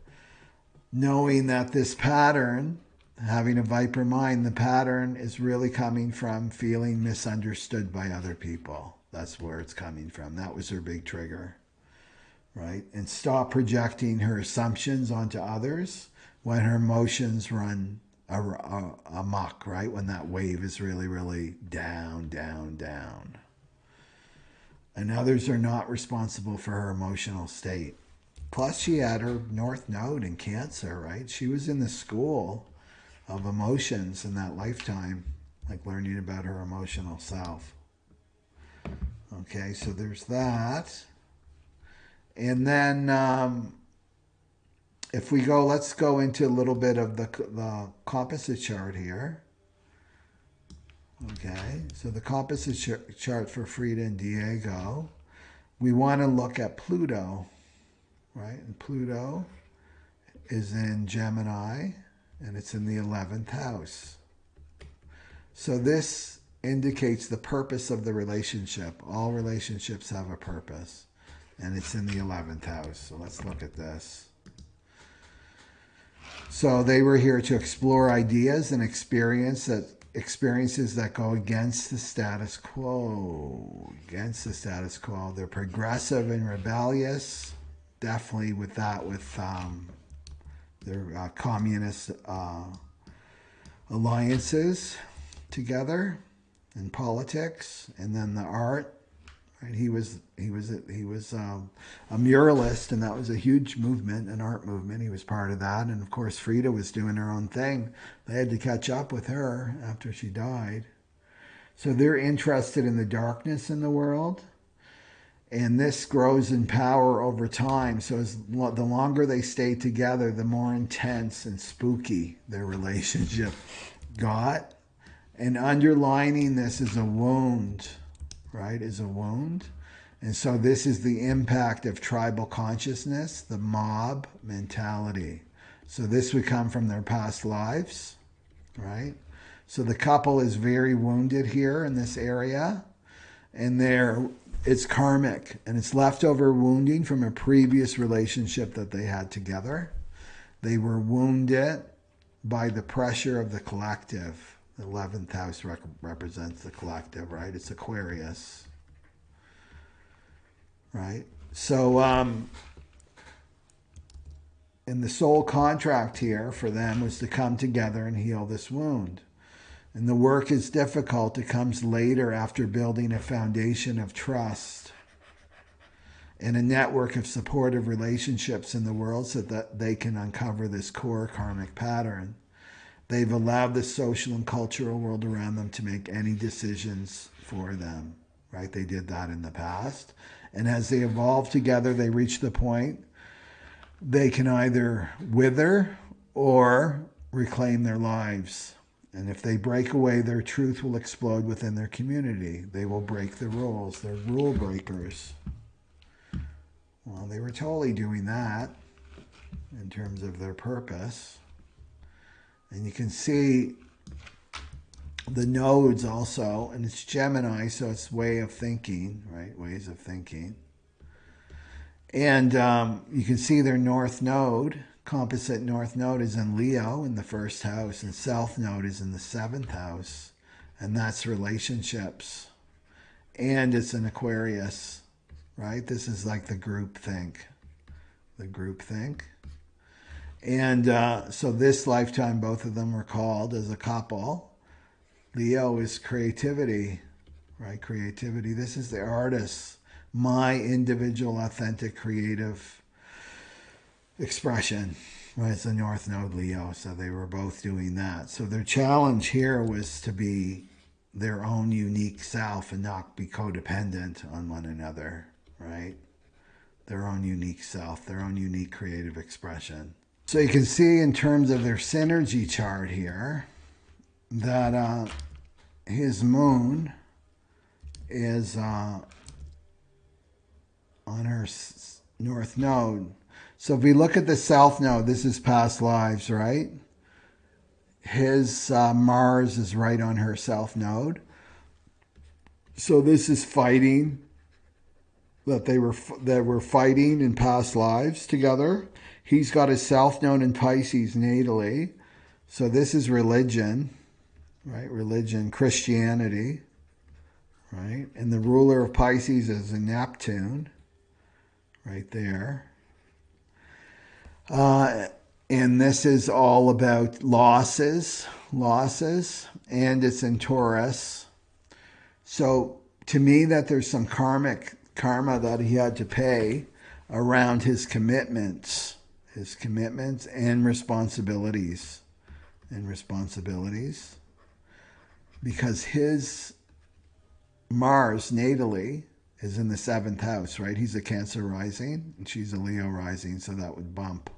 knowing that this pattern, having a viper mind, the pattern is really coming from feeling misunderstood by other people. That's where it's coming from. That was her big trigger. Right? And stop projecting her assumptions onto others when her emotions run amok, right? When that wave is really, really down, down, down. And others are not responsible for her emotional state. Plus, she had her North Node in Cancer, right? She was in the school of emotions in that lifetime, like learning about her emotional self. Okay, so there's that. And then if we go, let's go into a little bit of the composite chart here. Okay, so the composite chart for Frida and Diego. We want to look at Pluto, right? And Pluto is in Gemini, and it's in the 11th house. So this indicates the purpose of the relationship. All relationships have a purpose, and it's in the 11th house. So let's look at this. So they were here to explore ideas and experiences that go against the status quo. Against the status quo. They're progressive and rebellious. Definitely with that, with their communist alliances together in politics, and then the art. Right? He was a muralist, and that was a huge movement, an art movement. He was part of that, and of course Frida was doing her own thing. They had to catch up with her after she died. So they're interested in the darkness in the world, and this grows in power over time. So the longer they stay together, the more intense and spooky their relationship got. And underlining this is a wound, right, is a wound. And so this is the impact of tribal consciousness, the mob mentality. So this would come from their past lives, right? So the couple is very wounded here in this area, and it's karmic, and it's leftover wounding from a previous relationship that they had together. They were wounded by the pressure of the collective. The 11th house represents the collective, right? It's Aquarius, right? So, and the soul contract here for them was to come together and heal this wound. And the work is difficult. It comes later after building a foundation of trust and a network of supportive relationships in the world so that they can uncover this core karmic pattern. They've allowed the social and cultural world around them to make any decisions for them, right? They did that in the past. And as they evolve together, they reach the point they can either wither or reclaim their lives. And if they break away, their truth will explode within their community. They will break the rules. They're rule breakers. Well, they were totally doing that in terms of their purpose. And you can see the nodes also, and it's Gemini, so it's way of thinking, right? Ways of thinking. And you can see their north node, composite north node is in Leo in the first house, and south node is in the 7th house, and that's relationships. And it's an Aquarius, right? This is like the group think. The group think. And so this lifetime, both of them were called as a couple. Leo is creativity, right? Creativity. This is the artist, my individual, authentic, creative expression. Right? It's the North Node Leo, so they were both doing that. So their challenge here was to be their own unique self and not be codependent on one another, right? Their own unique self, their own unique creative expression. So you can see in terms of their synergy chart here that his moon is on her north node. So if we look at the south node, this is past lives, right? His Mars is right on her south node. So this is fighting, that they were fighting in past lives together. He's got his south node in Pisces natally. So this is religion, right? Religion, Christianity, right? And the ruler of Pisces is a Neptune, right there. And this is all about losses, and it's in Taurus. So to me, that there's some karma that he had to pay around his commitments and responsibilities, because his Mars natally is in the 7th house, right? He's a Cancer rising and she's a Leo rising, so that would bump,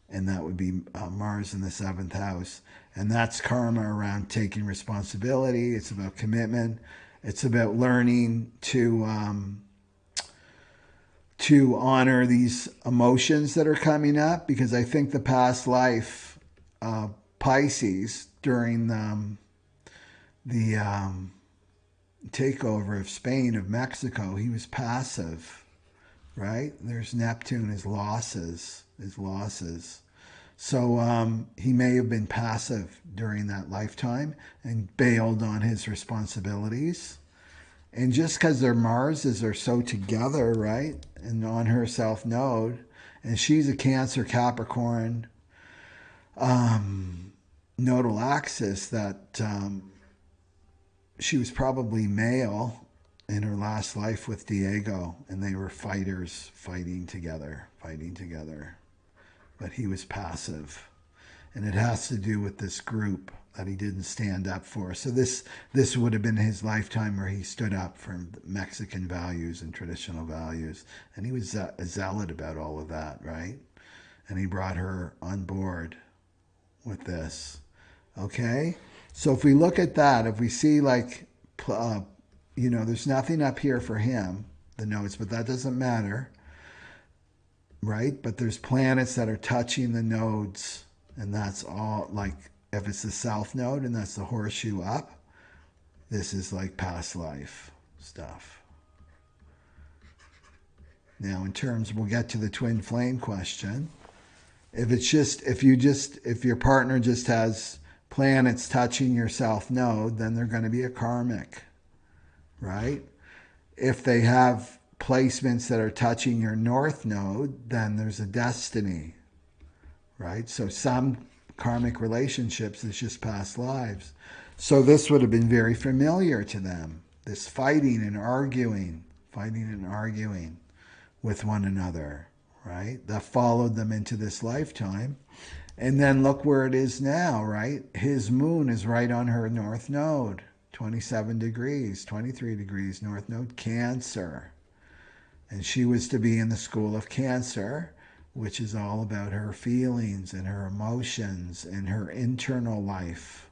and that would be Mars in the 7th house. And that's karma around taking responsibility. It's about commitment. It's about learning to to honor these emotions that are coming up, because I think the past life, Pisces, during the takeover of Spain, of Mexico, he was passive, right? There's Neptune, his losses, So he may have been passive during that lifetime and bailed on his responsibilities. And just because their Marses are so together, right, and on her South Node, and she's a Cancer Capricorn nodal axis, that she was probably male in her last life with Diego, and they were fighters, fighting together. But he was passive. And it has to do with this group that he didn't stand up for. So this would have been his lifetime where he stood up for Mexican values and traditional values. And he was a zealot about all of that, right? And he brought her on board with this. Okay? So if we look at that, if we see like, there's nothing up here for him, the nodes, but that doesn't matter, right? But there's planets that are touching the nodes, and that's all. Like if it's the South Node and that's the horseshoe up, this is like past life stuff. Now, in terms, we'll get to the twin flame question. If your partner just has planets touching your South Node, then they're going to be a karmic, right? If they have placements that are touching your North Node, then there's a destiny, right? So some karmic relationships is just past lives. So this would have been very familiar to them, this fighting and arguing with one another, right? That followed them into this lifetime. And then look where it is now, right? His moon is right on her North Node, 27 degrees, 23 degrees, North Node, Cancer. And she was to be in the school of Cancer, which is all about her feelings and her emotions and her internal life.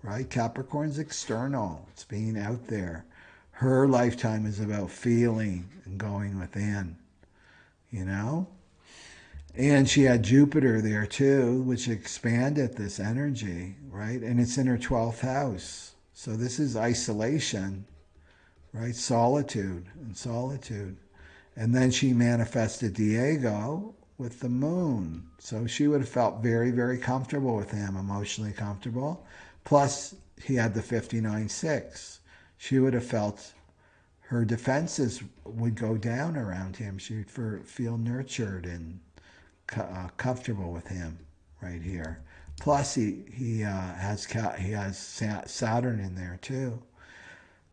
Right? Capricorn's external. It's being out there. Her lifetime is about feeling and going within, And she had Jupiter there too, which expanded this energy, right? And it's in her 12th house. So this is isolation, right? Solitude. And then she manifested Diego with the moon. So she would have felt very, very comfortable with him, emotionally comfortable. Plus, he had the 59-6. She would have felt her defenses would go down around him. She would feel nurtured and comfortable with him right here. Plus, he has Saturn in there too.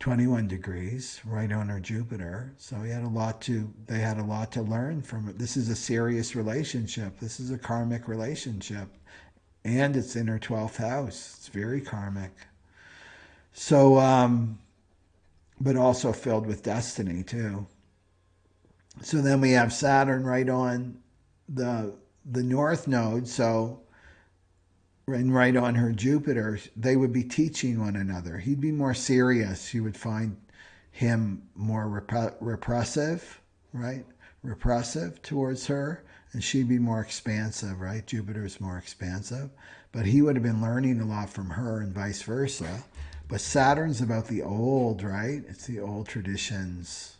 21 degrees, right on her Jupiter. So they had a lot to learn from it. This is a serious relationship. This is a karmic relationship. And it's in her 12th house. It's very karmic. So, but also filled with destiny too. So then we have Saturn right on the North Node. So, and right on her Jupiter, they would be teaching one another. He'd be more serious. She would find him more repressive, right? Repressive towards her. And she'd be more expansive, right? Jupiter's more expansive. But he would have been learning a lot from her and vice versa. But Saturn's about the old, right? It's the old traditions.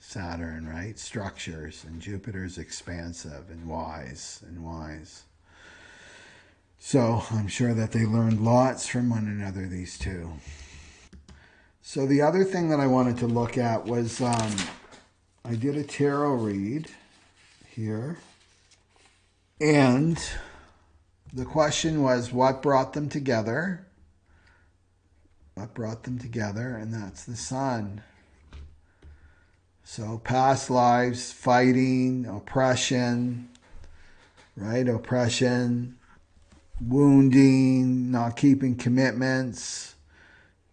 Saturn, right? Structures. And Jupiter's expansive and wise. So I'm sure that they learned lots from one another, these two. So the other thing that I wanted to look at was I did a tarot read here. And the question was, what brought them together? And that's the Sun. So past lives, fighting, oppression, right? Oppression, wounding, not keeping commitments,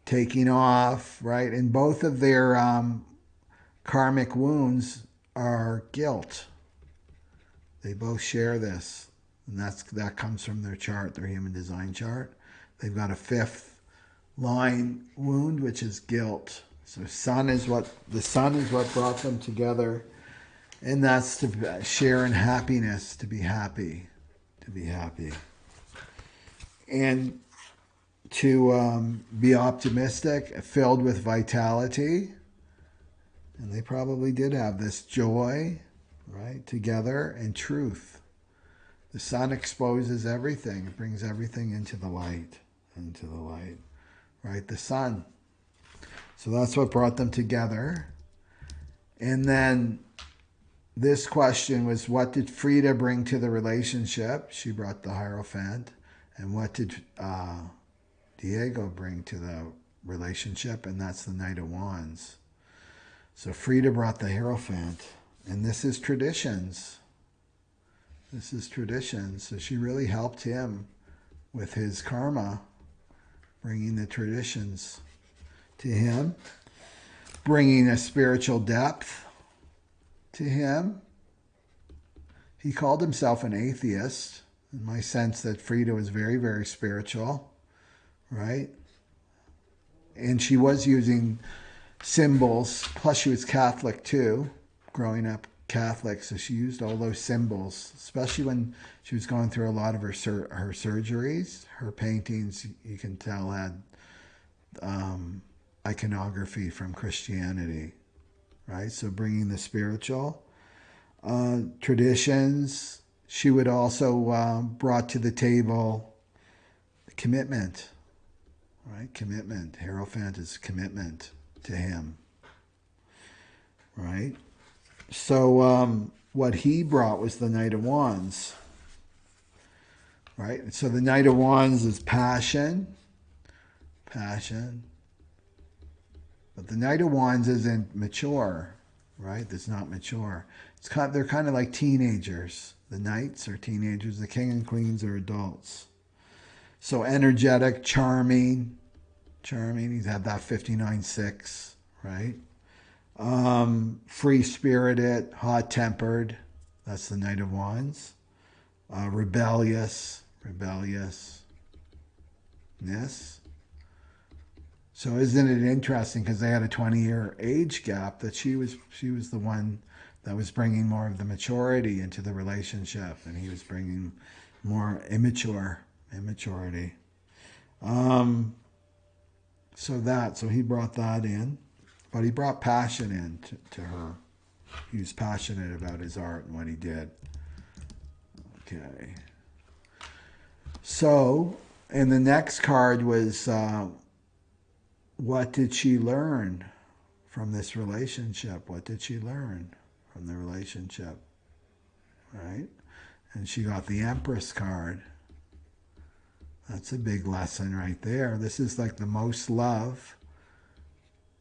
taking off, right? And both of their karmic wounds are guilt. They both share this. And that comes from their chart, their human design chart. They've got a 5th line wound, which is guilt. So the sun is what brought them together. And that's to share in happiness, to be happy. To be happy. And to be optimistic, filled with vitality. And they probably did have this joy, right, together, and truth. The sun exposes everything. It brings everything into the light. Into the light. Right? The sun. So that's what brought them together. And then this question was, what did Frida bring to the relationship? She brought the Hierophant. And what did Diego bring to the relationship? And that's the Knight of Wands. So Frida brought the Hierophant. And this is traditions. This is traditions. So she really helped him with his karma, bringing the traditions to him, bringing a spiritual depth to him. He called himself an atheist, in my sense that Frida was very, very spiritual, right? And she was using symbols, plus she was Catholic too, growing up Catholic, so she used all those symbols, especially when she was going through a lot of her surgeries. Her paintings, you can tell, had iconography from Christianity, right? So bringing the spiritual traditions. She would also brought to the table commitment, right? Commitment. Hierophant is commitment to him, right? So what he brought was the Knight of Wands, right? So the Knight of Wands is passion. But the Knight of Wands isn't mature, right? It's not mature. They're kind of like teenagers. The knights are teenagers. The king and queens are adults. So energetic, charming. He's had that 59-6, right? Free-spirited, hot-tempered. That's the Knight of Wands. Rebelliousness. So isn't it interesting, because they had a 20-year age gap, that she was the one that was bringing more of the maturity into the relationship, and he was bringing more immaturity. So he brought that in, but he brought passion in to her. He was passionate about his art and what he did. Okay. So, and the next card was, what did she learn from this relationship? What did she learn from the relationship? Right? And she got the Empress card. That's a big lesson right there. This is like the most love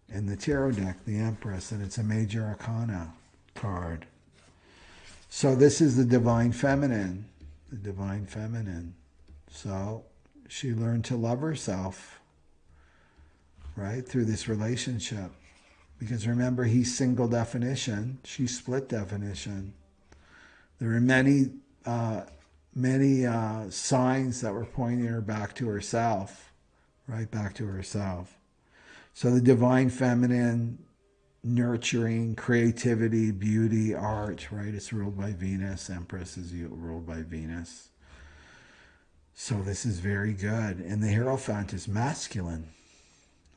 in the tarot deck, the Empress, and it's a major arcana card. So this is the Divine Feminine. The Divine Feminine. So she learned to love herself, right, through this relationship. Because remember, he's single definition, she's split definition. There are many signs that were pointing her back to herself, right, back to herself. So the Divine Feminine, nurturing, creativity, beauty, art, right, it's ruled by Venus. Empress is ruled by Venus. So this is very good. And the Hierophant is masculine.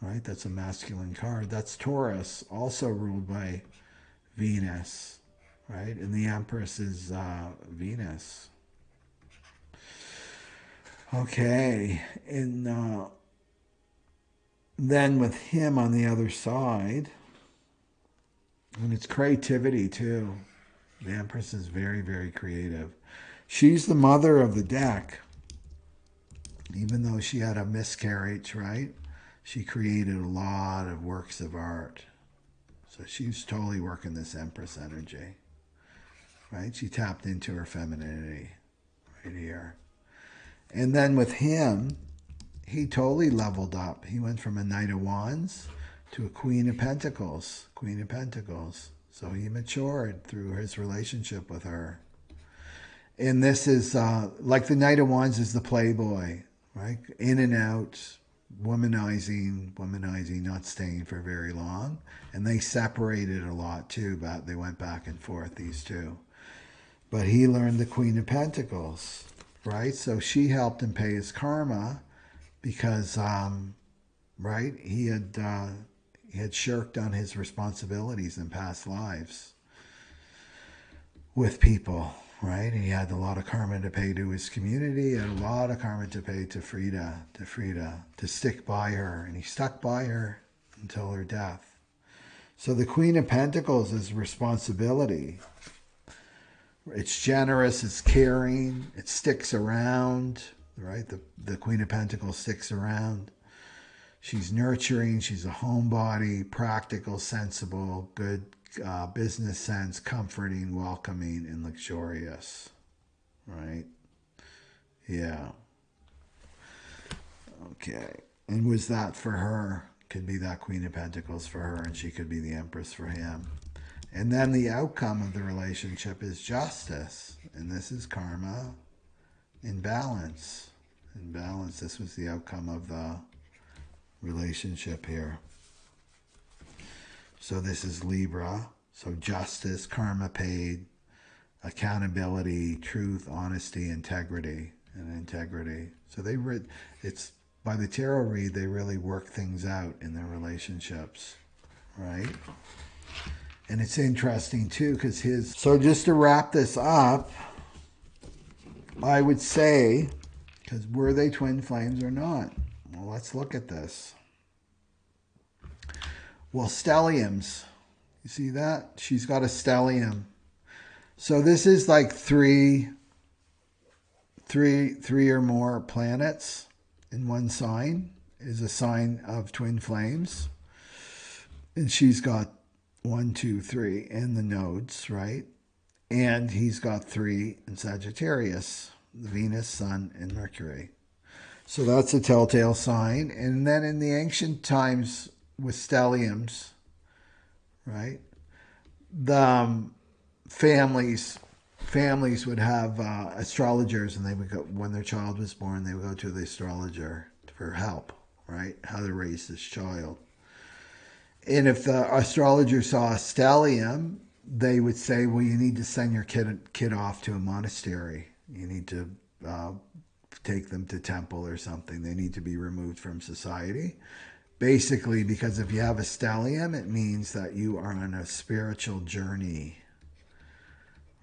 Right, that's a masculine card. That's Taurus, also ruled by Venus, right? And the Empress is Venus. Okay, and then with him on the other side, and it's creativity too. The Empress is very, very creative. She's the mother of the deck, even though she had a miscarriage, right? She created a lot of works of art. So she's totally working this Empress energy, right? She tapped into her femininity right here. And then with him, he totally leveled up. He went from a Knight of Wands to a Queen of Pentacles. Queen of Pentacles. So he matured through his relationship with her. And this is, like the Knight of Wands is the playboy, right? In and out, womanizing, not staying for very long. And they separated a lot too, but they went back and forth, these two. But he learned the Queen of Pentacles, right? So she helped him pay his karma because, right, he had shirked on his responsibilities in past lives with people, right? He had a lot of karma to pay to his community, and a lot of karma to pay to Frida, to stick by her. And he stuck by her until her death. So the Queen of Pentacles is responsibility. It's generous, it's caring, it sticks around, right? The Queen of Pentacles sticks around. She's nurturing, she's a homebody, practical, sensible, good business sense, comforting, welcoming, and luxurious, right? Yeah. Okay. And was that for her? Could be that Queen of Pentacles for her, and she could be the Empress for him. And then the outcome of the relationship is justice. And this is karma in balance. In balance, this was the outcome of the relationship here. So this is Libra. So justice, karma paid, accountability, truth, honesty, integrity, and integrity. So it's by the tarot read, they really work things out in their relationships, right? And it's interesting too, because so just to wrap this up, I would say, because were they twin flames or not? Well, let's look at this. Well, stelliums, you see that? She's got a stellium. So this is like three or more planets in one sign is a sign of twin flames. And she's got 1, 2, 3 in the nodes, right? And he's got 3 in Sagittarius, the Venus, Sun, and Mercury. So that's a telltale sign. And then in the ancient times with stelliums, right? The families would have astrologers, and they would go, when their child was born, they would go to the astrologer for help, right? How to raise this child. And if the astrologer saw a stellium, they would say, well, you need to send your kid off to a monastery. You need to take them to temple or something. They need to be removed from society. Basically, because if you have a stellium, it means that you are on a spiritual journey,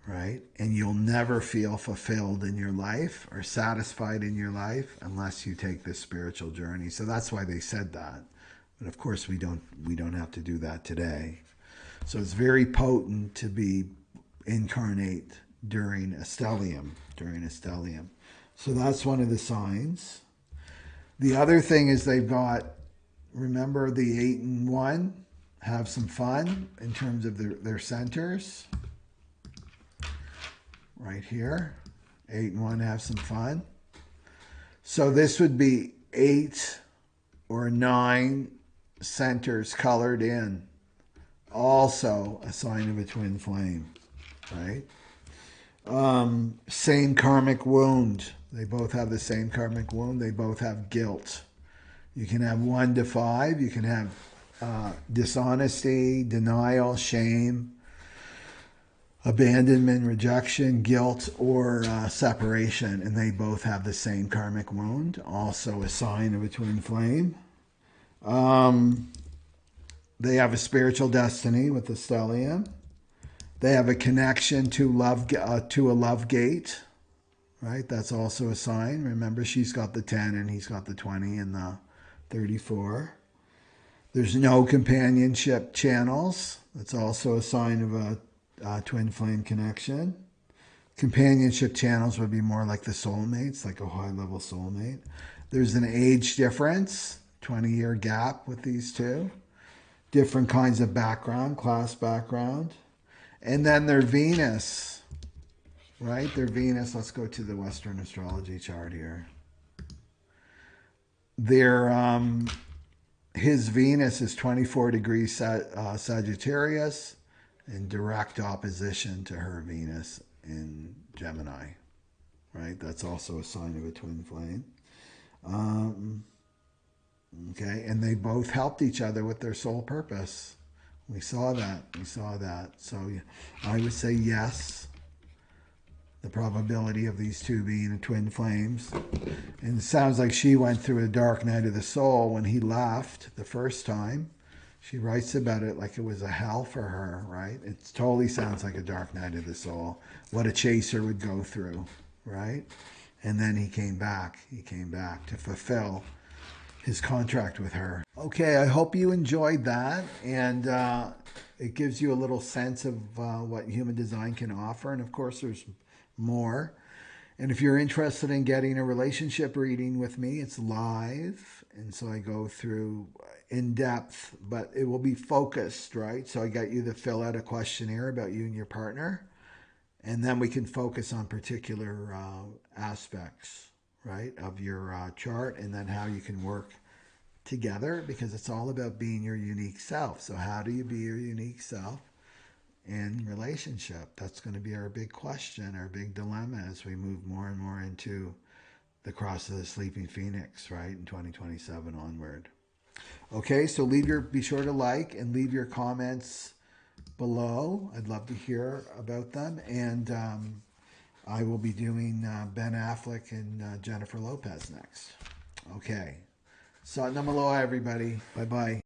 right? And you'll never feel fulfilled in your life or satisfied in your life unless you take this spiritual journey. So that's why they said that. But of course, we don't have to do that today. So it's very potent to be incarnate during a stellium. So that's one of the signs. The other thing is they've got, remember the 8 and 1, have some fun in terms of their centers. Right here, 8 and 1, have some fun. So this would be 8 or 9 centers colored in. Also a sign of a twin flame, right? Same karmic wound. They both have the same karmic wound. They both have guilt. You can have 1 to 5. You can have dishonesty, denial, shame, abandonment, rejection, guilt, or separation. And they both have the same karmic wound. Also a sign of a twin flame. They have a spiritual destiny with the stellium. They have a connection to a love gate, right? That's also a sign. Remember, she's got the 10 and he's got the 20 and the 34. There's no companionship channels. That's also a sign of a twin flame connection. Companionship channels would be more like the soulmates, like a high-level soulmate. There's an age difference, 20-year gap with these two. Different kinds of background, class background. And then their Venus, right? Their Venus, let's go to the Western astrology chart here. His Venus is 24 degrees Sagittarius in direct opposition to her Venus in Gemini, right? That's also a sign of a twin flame. Okay, and they both helped each other with their soul purpose. We saw that. We saw that. So I would say yes. The probability of these two being twin flames. And it sounds like she went through a dark night of the soul when he left the first time. She writes about it like it was a hell for her, right? It totally sounds like a dark night of the soul. What a chaser would go through, right? And then he came back. He came back to fulfill his contract with her. Okay, I hope you enjoyed that. And it gives you a little sense of what human design can offer. And of course, there's more. And if you're interested in getting a relationship reading with me, it's live. And so I go through in depth, but it will be focused, right? So I got you to fill out a questionnaire about you and your partner. And then we can focus on particular aspects, right, of your chart, and then how you can work together, because it's all about being your unique self. So how do you be your unique self in relationship? That's going to be our big question, our big dilemma as we move more and more into the cross of the sleeping phoenix, right, in 2027 onward. Okay, so be sure to like and leave your comments below. I'd love to hear about them. And I will be doing Ben Affleck and Jennifer Lopez next. Okay. So, namaloa, everybody. Bye-bye.